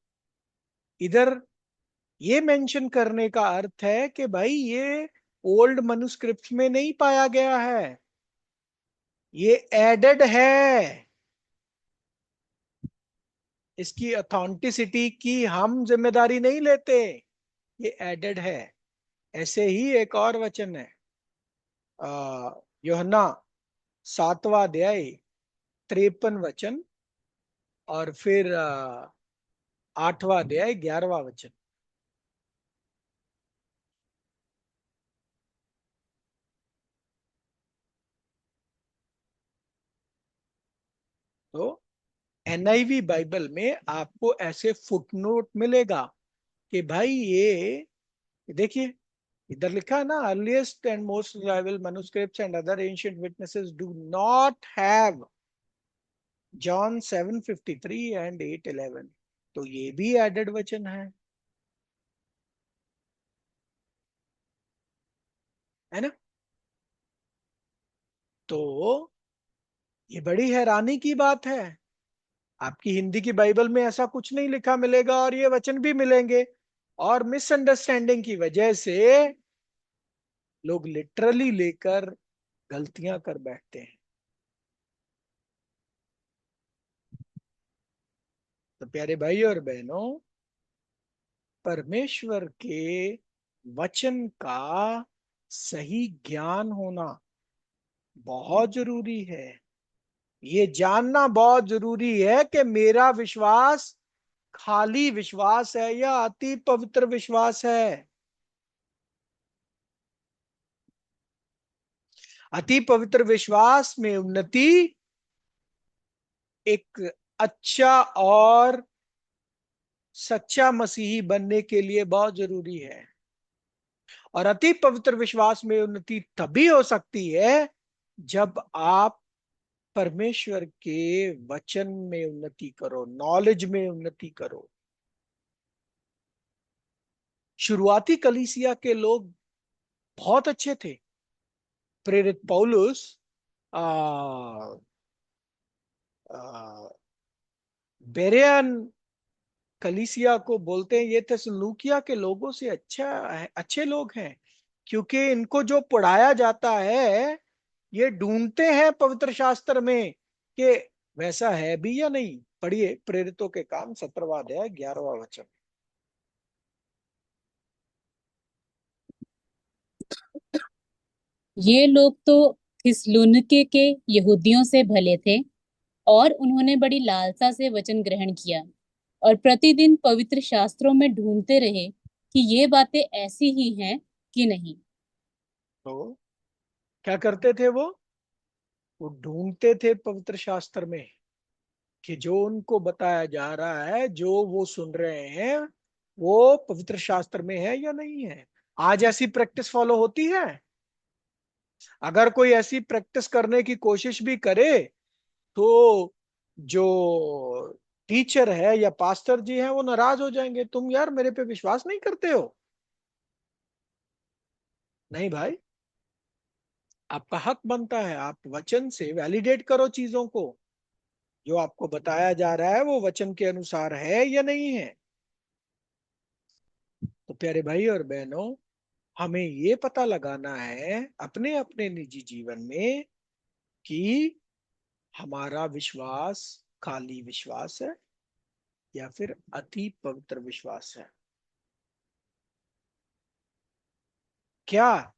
इधर ये मेंशन करने का अर्थ है कि भाई ये ओल्ड मनुस्क्रिप्ट में नहीं पाया गया है, ये एडेड है। इसकी अथेंटिसिटी की हम जिम्मेदारी नहीं लेते, ये एडेड है। ऐसे ही एक और वचन है, यूहन्ना 7वां अध्याय 53 वचन, और फिर 8वां अध्याय 11वां वचन। तो एनआईवी बाइबल में आपको ऐसे फुटनोट मिलेगा कि भाई ये देखिए, इधर लिखा है ना, earliest and most reliable manuscripts and other ancient witnesses do not have John 7:53 and 8:11। तो ये भी एडेड वचन है ना? तो ये बड़ी हैरानी की बात है। आपकी हिंदी की बाइबल में ऐसा कुछ नहीं लिखा मिलेगा, और ये वचन भी मिलेंगे, और मिसअंडरस्टैंडिंग की वजह से लोग लिटरली लेकर गलतियां कर बैठते हैं। तो प्यारे भाई और बहनों, परमेश्वर के वचन का सही ज्ञान होना बहुत जरूरी है। ये जानना बहुत जरूरी है कि मेरा विश्वास खाली विश्वास है या अति पवित्र विश्वास है। अति पवित्र विश्वास में उन्नति एक अच्छा और सच्चा मसीही बनने के लिए बहुत जरूरी है। और अति पवित्र विश्वास में उन्नति तभी हो सकती है जब आप परमेश्वर के वचन में उन्नति करो, नॉलेज में उन्नति करो। शुरुआती कलीसिया के लोग बहुत अच्छे थे। प्रेरित पौलुस आ, आ, बेरेन कलीसिया को बोलते हैं ये थिस्सलुनीकिया के लोगों से अच्छे लोग हैं, क्योंकि इनको जो पढ़ाया जाता है ये ढूंढते हैं पवित्र शास्त्र में कि वैसा है भी या नहीं। पढ़िए प्रेरितों के काम 17वां अध्याय 11वां वचन। ये लोग तो थिस्सलुनीके के यहूदियों से भले थे और उन्होंने बड़ी लालसा से वचन ग्रहण किया और प्रतिदिन पवित्र शास्त्रों में ढूंढते रहे कि ये बातें ऐसी ही हैं कि नहीं। तो क्या करते थे वो ढूंढते थे पवित्र शास्त्र में कि जो उनको बताया जा रहा है, जो वो सुन रहे हैं, वो पवित्र शास्त्र में है या नहीं है। आज ऐसी प्रैक्टिस फॉलो होती है? अगर कोई ऐसी प्रैक्टिस करने की कोशिश भी करे तो जो टीचर है या पास्टर जी हैं वो नाराज हो जाएंगे, तुम यार मेरे पे विश्वास नहीं करते हो। नहीं भाई, आपका हक बनता है, आप वचन से वैलिडेट करो चीजों को। जो आपको बताया जा रहा है वो वचन के अनुसार है या नहीं है। तो प्यारे भाई और बहनों, हमें ये पता लगाना है अपने अपने निजी जीवन में कि हमारा विश्वास खाली विश्वास है या फिर अति पवित्र विश्वास है। क्या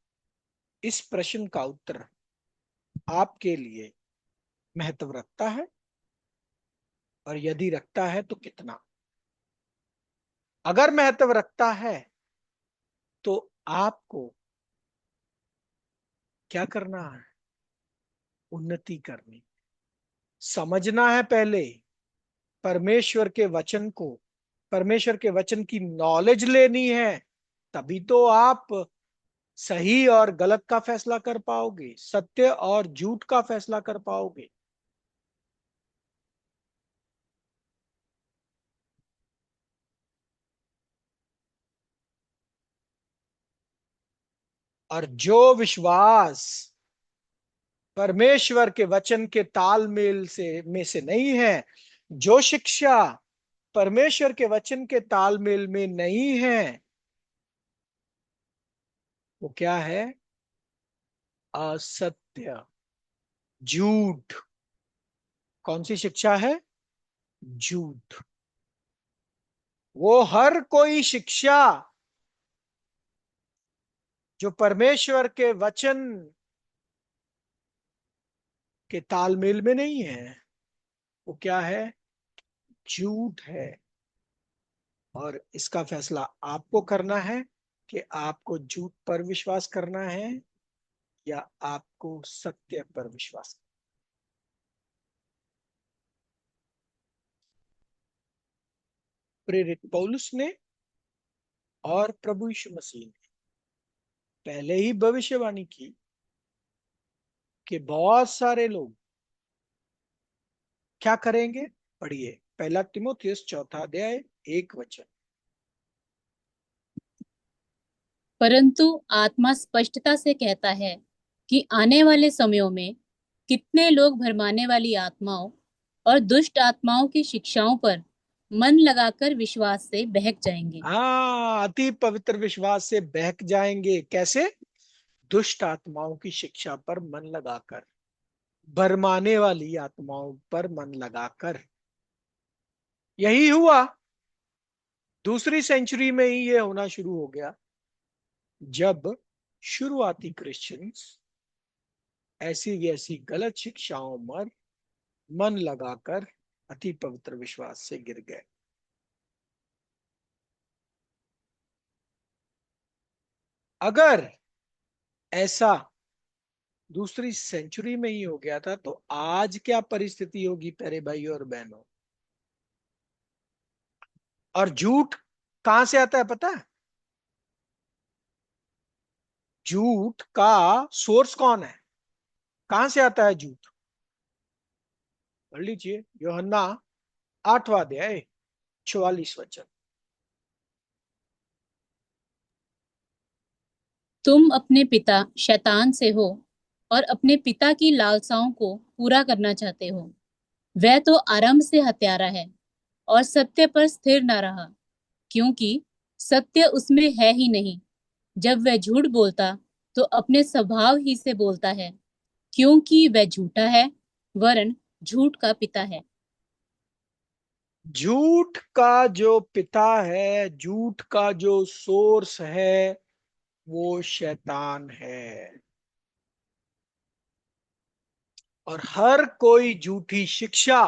इस प्रश्न का उत्तर आपके लिए महत्व रखता है, और यदि रखता है तो कितना? अगर महत्व रखता है तो आपको क्या करना है? उन्नति करनी, समझना है पहले परमेश्वर के वचन को, परमेश्वर के वचन की नॉलेज लेनी है। तभी तो आप सही और गलत का फैसला कर पाओगे, सत्य और झूठ का फैसला कर पाओगे। और जो विश्वास परमेश्वर के वचन के तालमेल से नहीं है, जो शिक्षा परमेश्वर के वचन के तालमेल में नहीं है, वो क्या है? असत्य, झूठ। कौन सी शिक्षा है? झूठ। वो हर कोई शिक्षा जो परमेश्वर के वचन के तालमेल में नहीं है, वो क्या है? झूठ है। और इसका फैसला आपको करना है कि आपको झूठ पर विश्वास करना है या आपको सत्य पर विश्वास करना। प्रेरित पौलुस ने और प्रभु यीशु मसीह ने पहले ही भविष्यवाणी की कि बहुत सारे लोग क्या करेंगे। पढ़िए पहला तिमोथियस चौथा अध्याय 1 वचन। परंतु आत्मा स्पष्टता से कहता है कि आने वाले समयों में कितने लोग भरमाने वाली आत्माओं और दुष्ट आत्माओं की शिक्षाओं पर मन लगाकर विश्वास से बहक जाएंगे। हाँ, अति पवित्र विश्वास से बहक जाएंगे। कैसे? दुष्ट आत्माओं की शिक्षा पर मन लगाकर, भरमाने वाली आत्माओं पर मन लगाकर। यही हुआ, दूसरी सेंचुरी में ही ये होना शुरू हो गया, जब शुरुआती क्रिश्चियंस ऐसी ऐसी गलत शिक्षाओं पर मन लगाकर अति पवित्र विश्वास से गिर गए। अगर ऐसा दूसरी सेंचुरी में ही हो गया था तो आज क्या परिस्थिति होगी प्यारे भाई और बहनों? और झूठ कहां से आता है पता है? झूठ का सोर्स कौन है? कहां से आता है झूठ? पढ़ लीजिए यूहन्ना 8वां अध्याय 44 वचन। तुम अपने पिता शैतान से हो और अपने पिता की लालसाओं को पूरा करना चाहते हो। वह तो आरंभ से हत्यारा है और सत्य पर स्थिर न रहा, क्योंकि सत्य उसमें है ही नहीं। जब वह झूठ बोलता तो अपने स्वभाव ही से बोलता है, क्योंकि वह झूठा है, वरन झूठ का पिता है। झूठ का जो पिता है, झूठ का जो सोर्स है, वो शैतान है। और हर कोई झूठी शिक्षा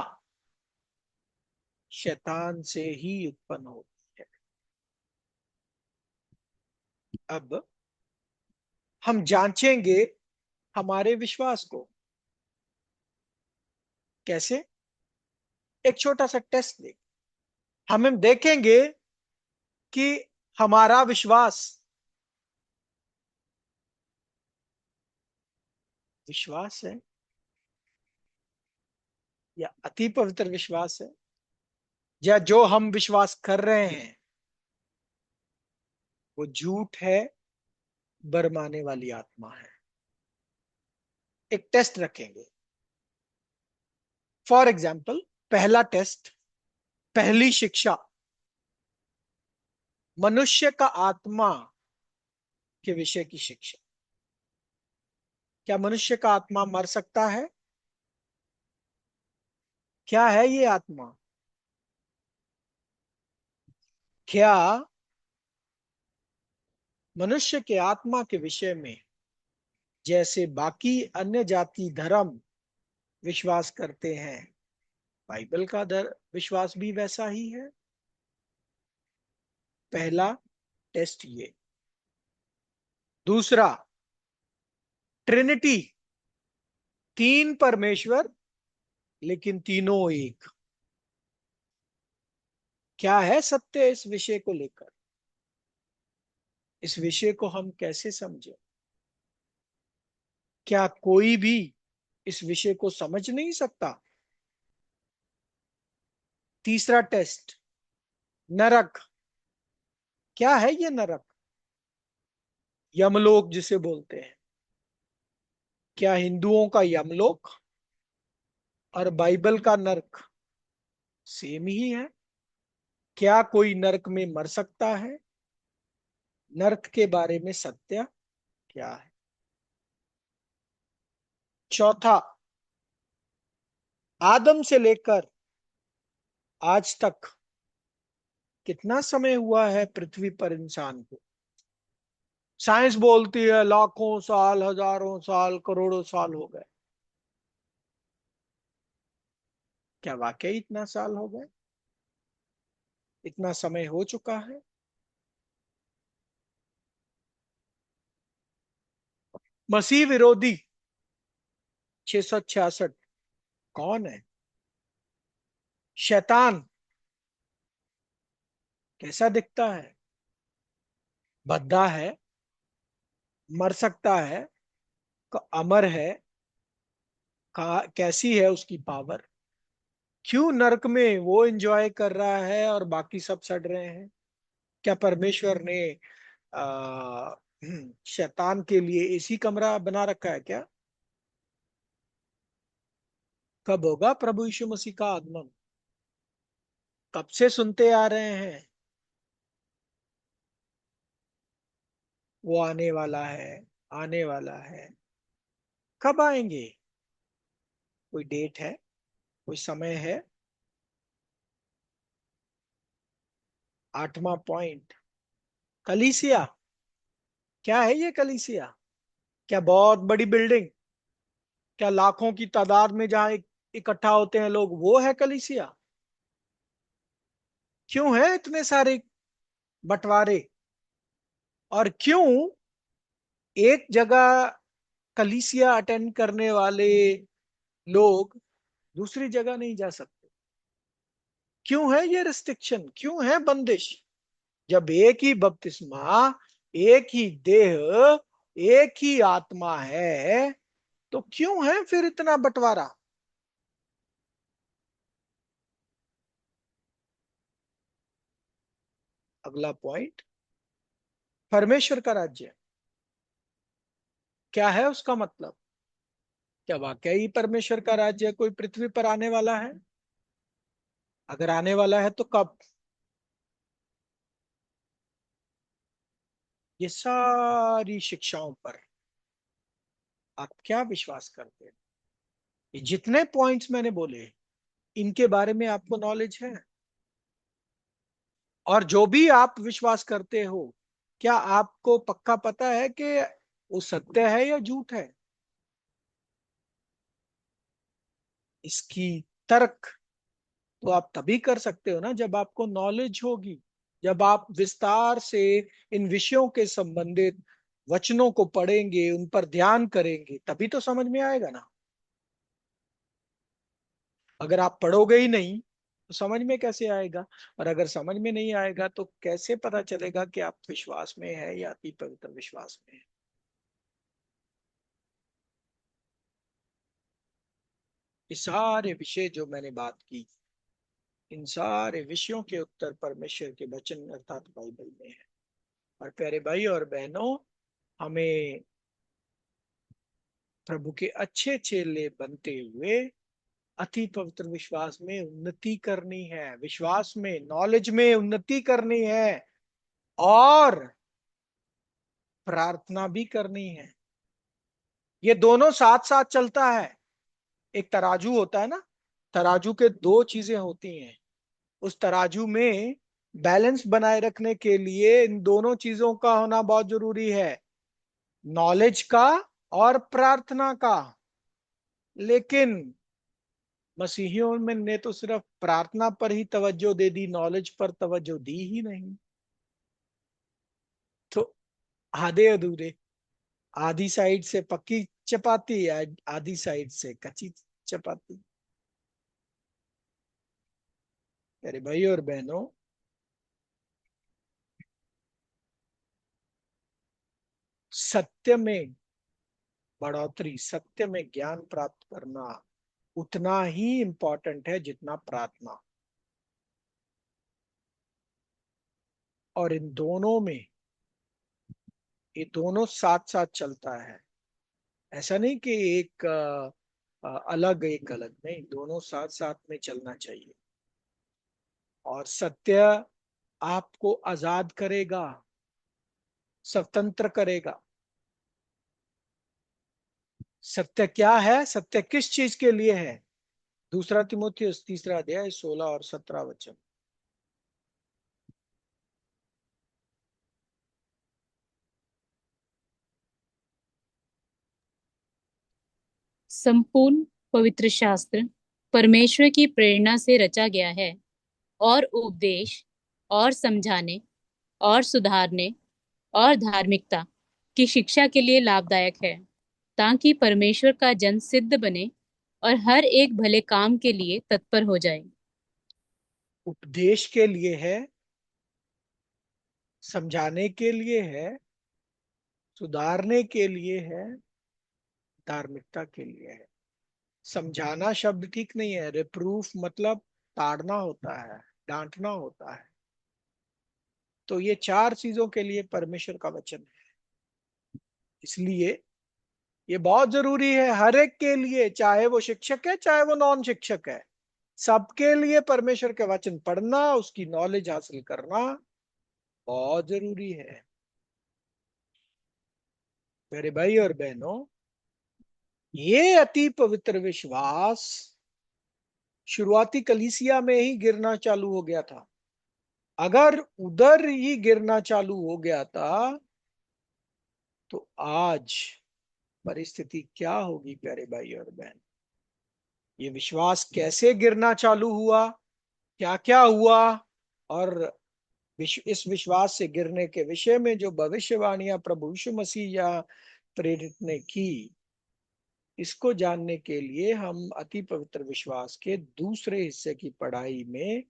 शैतान से ही उत्पन्न होती है। अब हम जांचेंगे हमारे विश्वास को कैसे? एक छोटा सा टेस्ट ले, हम देखेंगे कि हमारा विश्वास विश्वास है या अति पवित्र विश्वास है, या जो हम विश्वास कर रहे हैं वो झूठ है, बरमाने वाली आत्मा है। एक टेस्ट रखेंगे। फॉर एग्जाम्पल, पहला टेस्ट, पहली शिक्षा, मनुष्य का आत्मा के विषय की शिक्षा। क्या मनुष्य का आत्मा मर सकता है? क्या है ये आत्मा? क्या मनुष्य के आत्मा के विषय में जैसे बाकी अन्य जाति धर्म विश्वास करते हैं, बाइबल का विश्वास भी वैसा ही है? पहला टेस्ट ये। दूसरा, ट्रिनिटी, तीन परमेश्वर लेकिन तीनों एक। क्या है सत्य इस विषय को लेकर? इस विषय को हम कैसे समझें? क्या कोई भी इस विषय को समझ नहीं सकता? तीसरा टेस्ट, नरक। क्या है ये नरक? यमलोक जिसे बोलते हैं। क्या हिंदुओं का यमलोक और बाइबल का नरक सेम ही है? क्या कोई नरक में मर सकता है? नरक के बारे में सत्य क्या है? चौथा, आदम से लेकर आज तक कितना समय हुआ है पृथ्वी पर इंसान को? साइंस बोलती है लाखों साल, हजारों साल, करोड़ों साल हो गए। क्या वाकई इतना साल हो गए? इतना समय हो चुका है? मसीह विरोधी 666 कौन है? शैतान कैसा दिखता है? भद्दा है, मर सकता है, अमर है, कैसी है उसकी पावर? क्यों नरक में वो एंजॉय कर रहा है और बाकी सब सड़ रहे हैं? क्या परमेश्वर ने आ, शैतान के लिए एसी कमरा बना रखा है क्या? कब होगा प्रभु यीशु मसीह का आगमन? कब से सुनते आ रहे हैं वो आने वाला है, आने वाला है। कब आएंगे? कोई डेट है? कोई समय है? आठवां पॉइंट, कलीसिया। क्या है ये कलीसिया? क्या बहुत बड़ी बिल्डिंग? क्या लाखों की तादाद में जहां इकट्ठा होते हैं लोग, वो है कलीसिया? क्यों है इतने सारे बंटवारे? और क्यों एक जगह कलीसिया अटेंड करने वाले लोग दूसरी जगह नहीं जा सकते? क्यों है ये रिस्ट्रिक्शन? क्यों है बंदिश? जब एक ही बपतिस्मा, एक ही देह, एक ही आत्मा है, तो क्यों है फिर इतना बंटवारा? अगला पॉइंट, परमेश्वर का राज्य क्या है? उसका मतलब क्या वाकई परमेश्वर का राज्य कोई पृथ्वी पर आने वाला है? अगर आने वाला है तो कब? ये सारी शिक्षाओं पर आप क्या विश्वास करते हैं? ये जितने पॉइंट्स मैंने बोले, इनके बारे में आपको नॉलेज है? और जो भी आप विश्वास करते हो, क्या आपको पक्का पता है कि वो सत्य है या झूठ है? इसकी तर्क तो आप तभी कर सकते हो ना जब आपको नॉलेज होगी, जब आप विस्तार से इन विषयों के संबंधित वचनों को पढ़ेंगे, उन पर ध्यान करेंगे, तभी तो समझ में आएगा ना। अगर आप पढ़ोगे ही नहीं तो समझ में कैसे आएगा? और अगर समझ में नहीं आएगा तो कैसे पता चलेगा कि आप विश्वास में है या अति पवित्र विश्वास में है? ये सारे विषय जो मैंने बात की, इन सारे विषयों के उत्तर परमेश्वर के वचन अर्थात बाइबल में है। और प्यारे भाई और बहनों, हमें प्रभु के अच्छे चेले बनते हुए अति पवित्र विश्वास में उन्नति करनी है, विश्वास में, नॉलेज में उन्नति करनी है, और प्रार्थना भी करनी है। ये दोनों साथ साथ चलता है। एक तराजू होता है ना, तराजू के दो चीजें होती हैं। उस तराजू में बैलेंस बनाए रखने के लिए इन दोनों चीजों का होना बहुत जरूरी है, नॉलेज का और प्रार्थना का। लेकिन मसीहियों में ने तो सिर्फ प्रार्थना पर ही तवज्जो दे दी, नॉलेज पर तवज्जो दी ही नहीं। तो आधे अधूरे, आधी साइड से पक्की चपाती, आधी साइड से कच्ची चपाती। मेरे भाई और बहनों, सत्य में बढ़ोतरी, सत्य में ज्ञान प्राप्त करना उतना ही इंपॉर्टेंट है जितना प्रार्थना। और इन दोनों में, ये दोनों साथ साथ चलता है। ऐसा नहीं कि एक अलग, एक अलग नहीं, दोनों साथ साथ में चलना चाहिए। और सत्य आपको आजाद करेगा, स्वतंत्र करेगा। सत्य क्या है, सत्य किस चीज के लिए है? दूसरा तिमोथियुस 3 अध्याय 16 और 17 वचन। संपूर्ण पवित्र शास्त्र परमेश्वर की प्रेरणा से रचा गया है और उपदेश और समझाने और सुधारने और धार्मिकता की शिक्षा के लिए लाभदायक है, ताकि परमेश्वर का जन सिद्ध बने और हर एक भले काम के लिए तत्पर हो जाए। उपदेश के लिए है, समझाने के लिए है, सुधारने के लिए है, धार्मिकता के लिए है। समझाना शब्द ठीक नहीं है, रिप्रूफ मतलब ताड़ना होता है, डांटना होता है। तो ये चार चीजों के लिए परमेश्वर का वचन है। इसलिए ये बहुत जरूरी है हर एक के लिए, चाहे वो शिक्षक है चाहे वो नॉन शिक्षक है, सबके लिए परमेश्वर के वचन पढ़ना, उसकी नॉलेज हासिल करना बहुत जरूरी है। मेरे भाई और बहनों, ये अति पवित्र विश्वास शुरुआती कलीसिया में ही गिरना चालू हो गया था। अगर उधर ही गिरना चालू हो गया था तो आज परिस्थिति क्या होगी प्यारे भाई और बहन? ये विश्वास कैसे गिरना चालू हुआ, क्या क्या हुआ, और इस विश्वास से गिरने के विषय में जो भविष्यवाणियां प्रभु यीशु मसीह या प्रेरित ने की, इसको जानने के लिए हम अति पवित्र विश्वास के दूसरे हिस्से की पढ़ाई में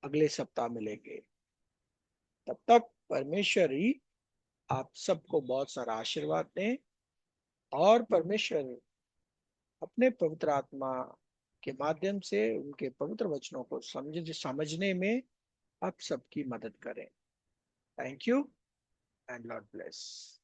अगले सप्ताह मिलेंगे। तब तक परमेश्वर ही आप सबको बहुत सारा आशीर्वाद दें, और परमेश्वर अपने पवित्र आत्मा के माध्यम से उनके पवित्र वचनों को समझने में आप सबकी मदद करें। Thank you and Lord bless.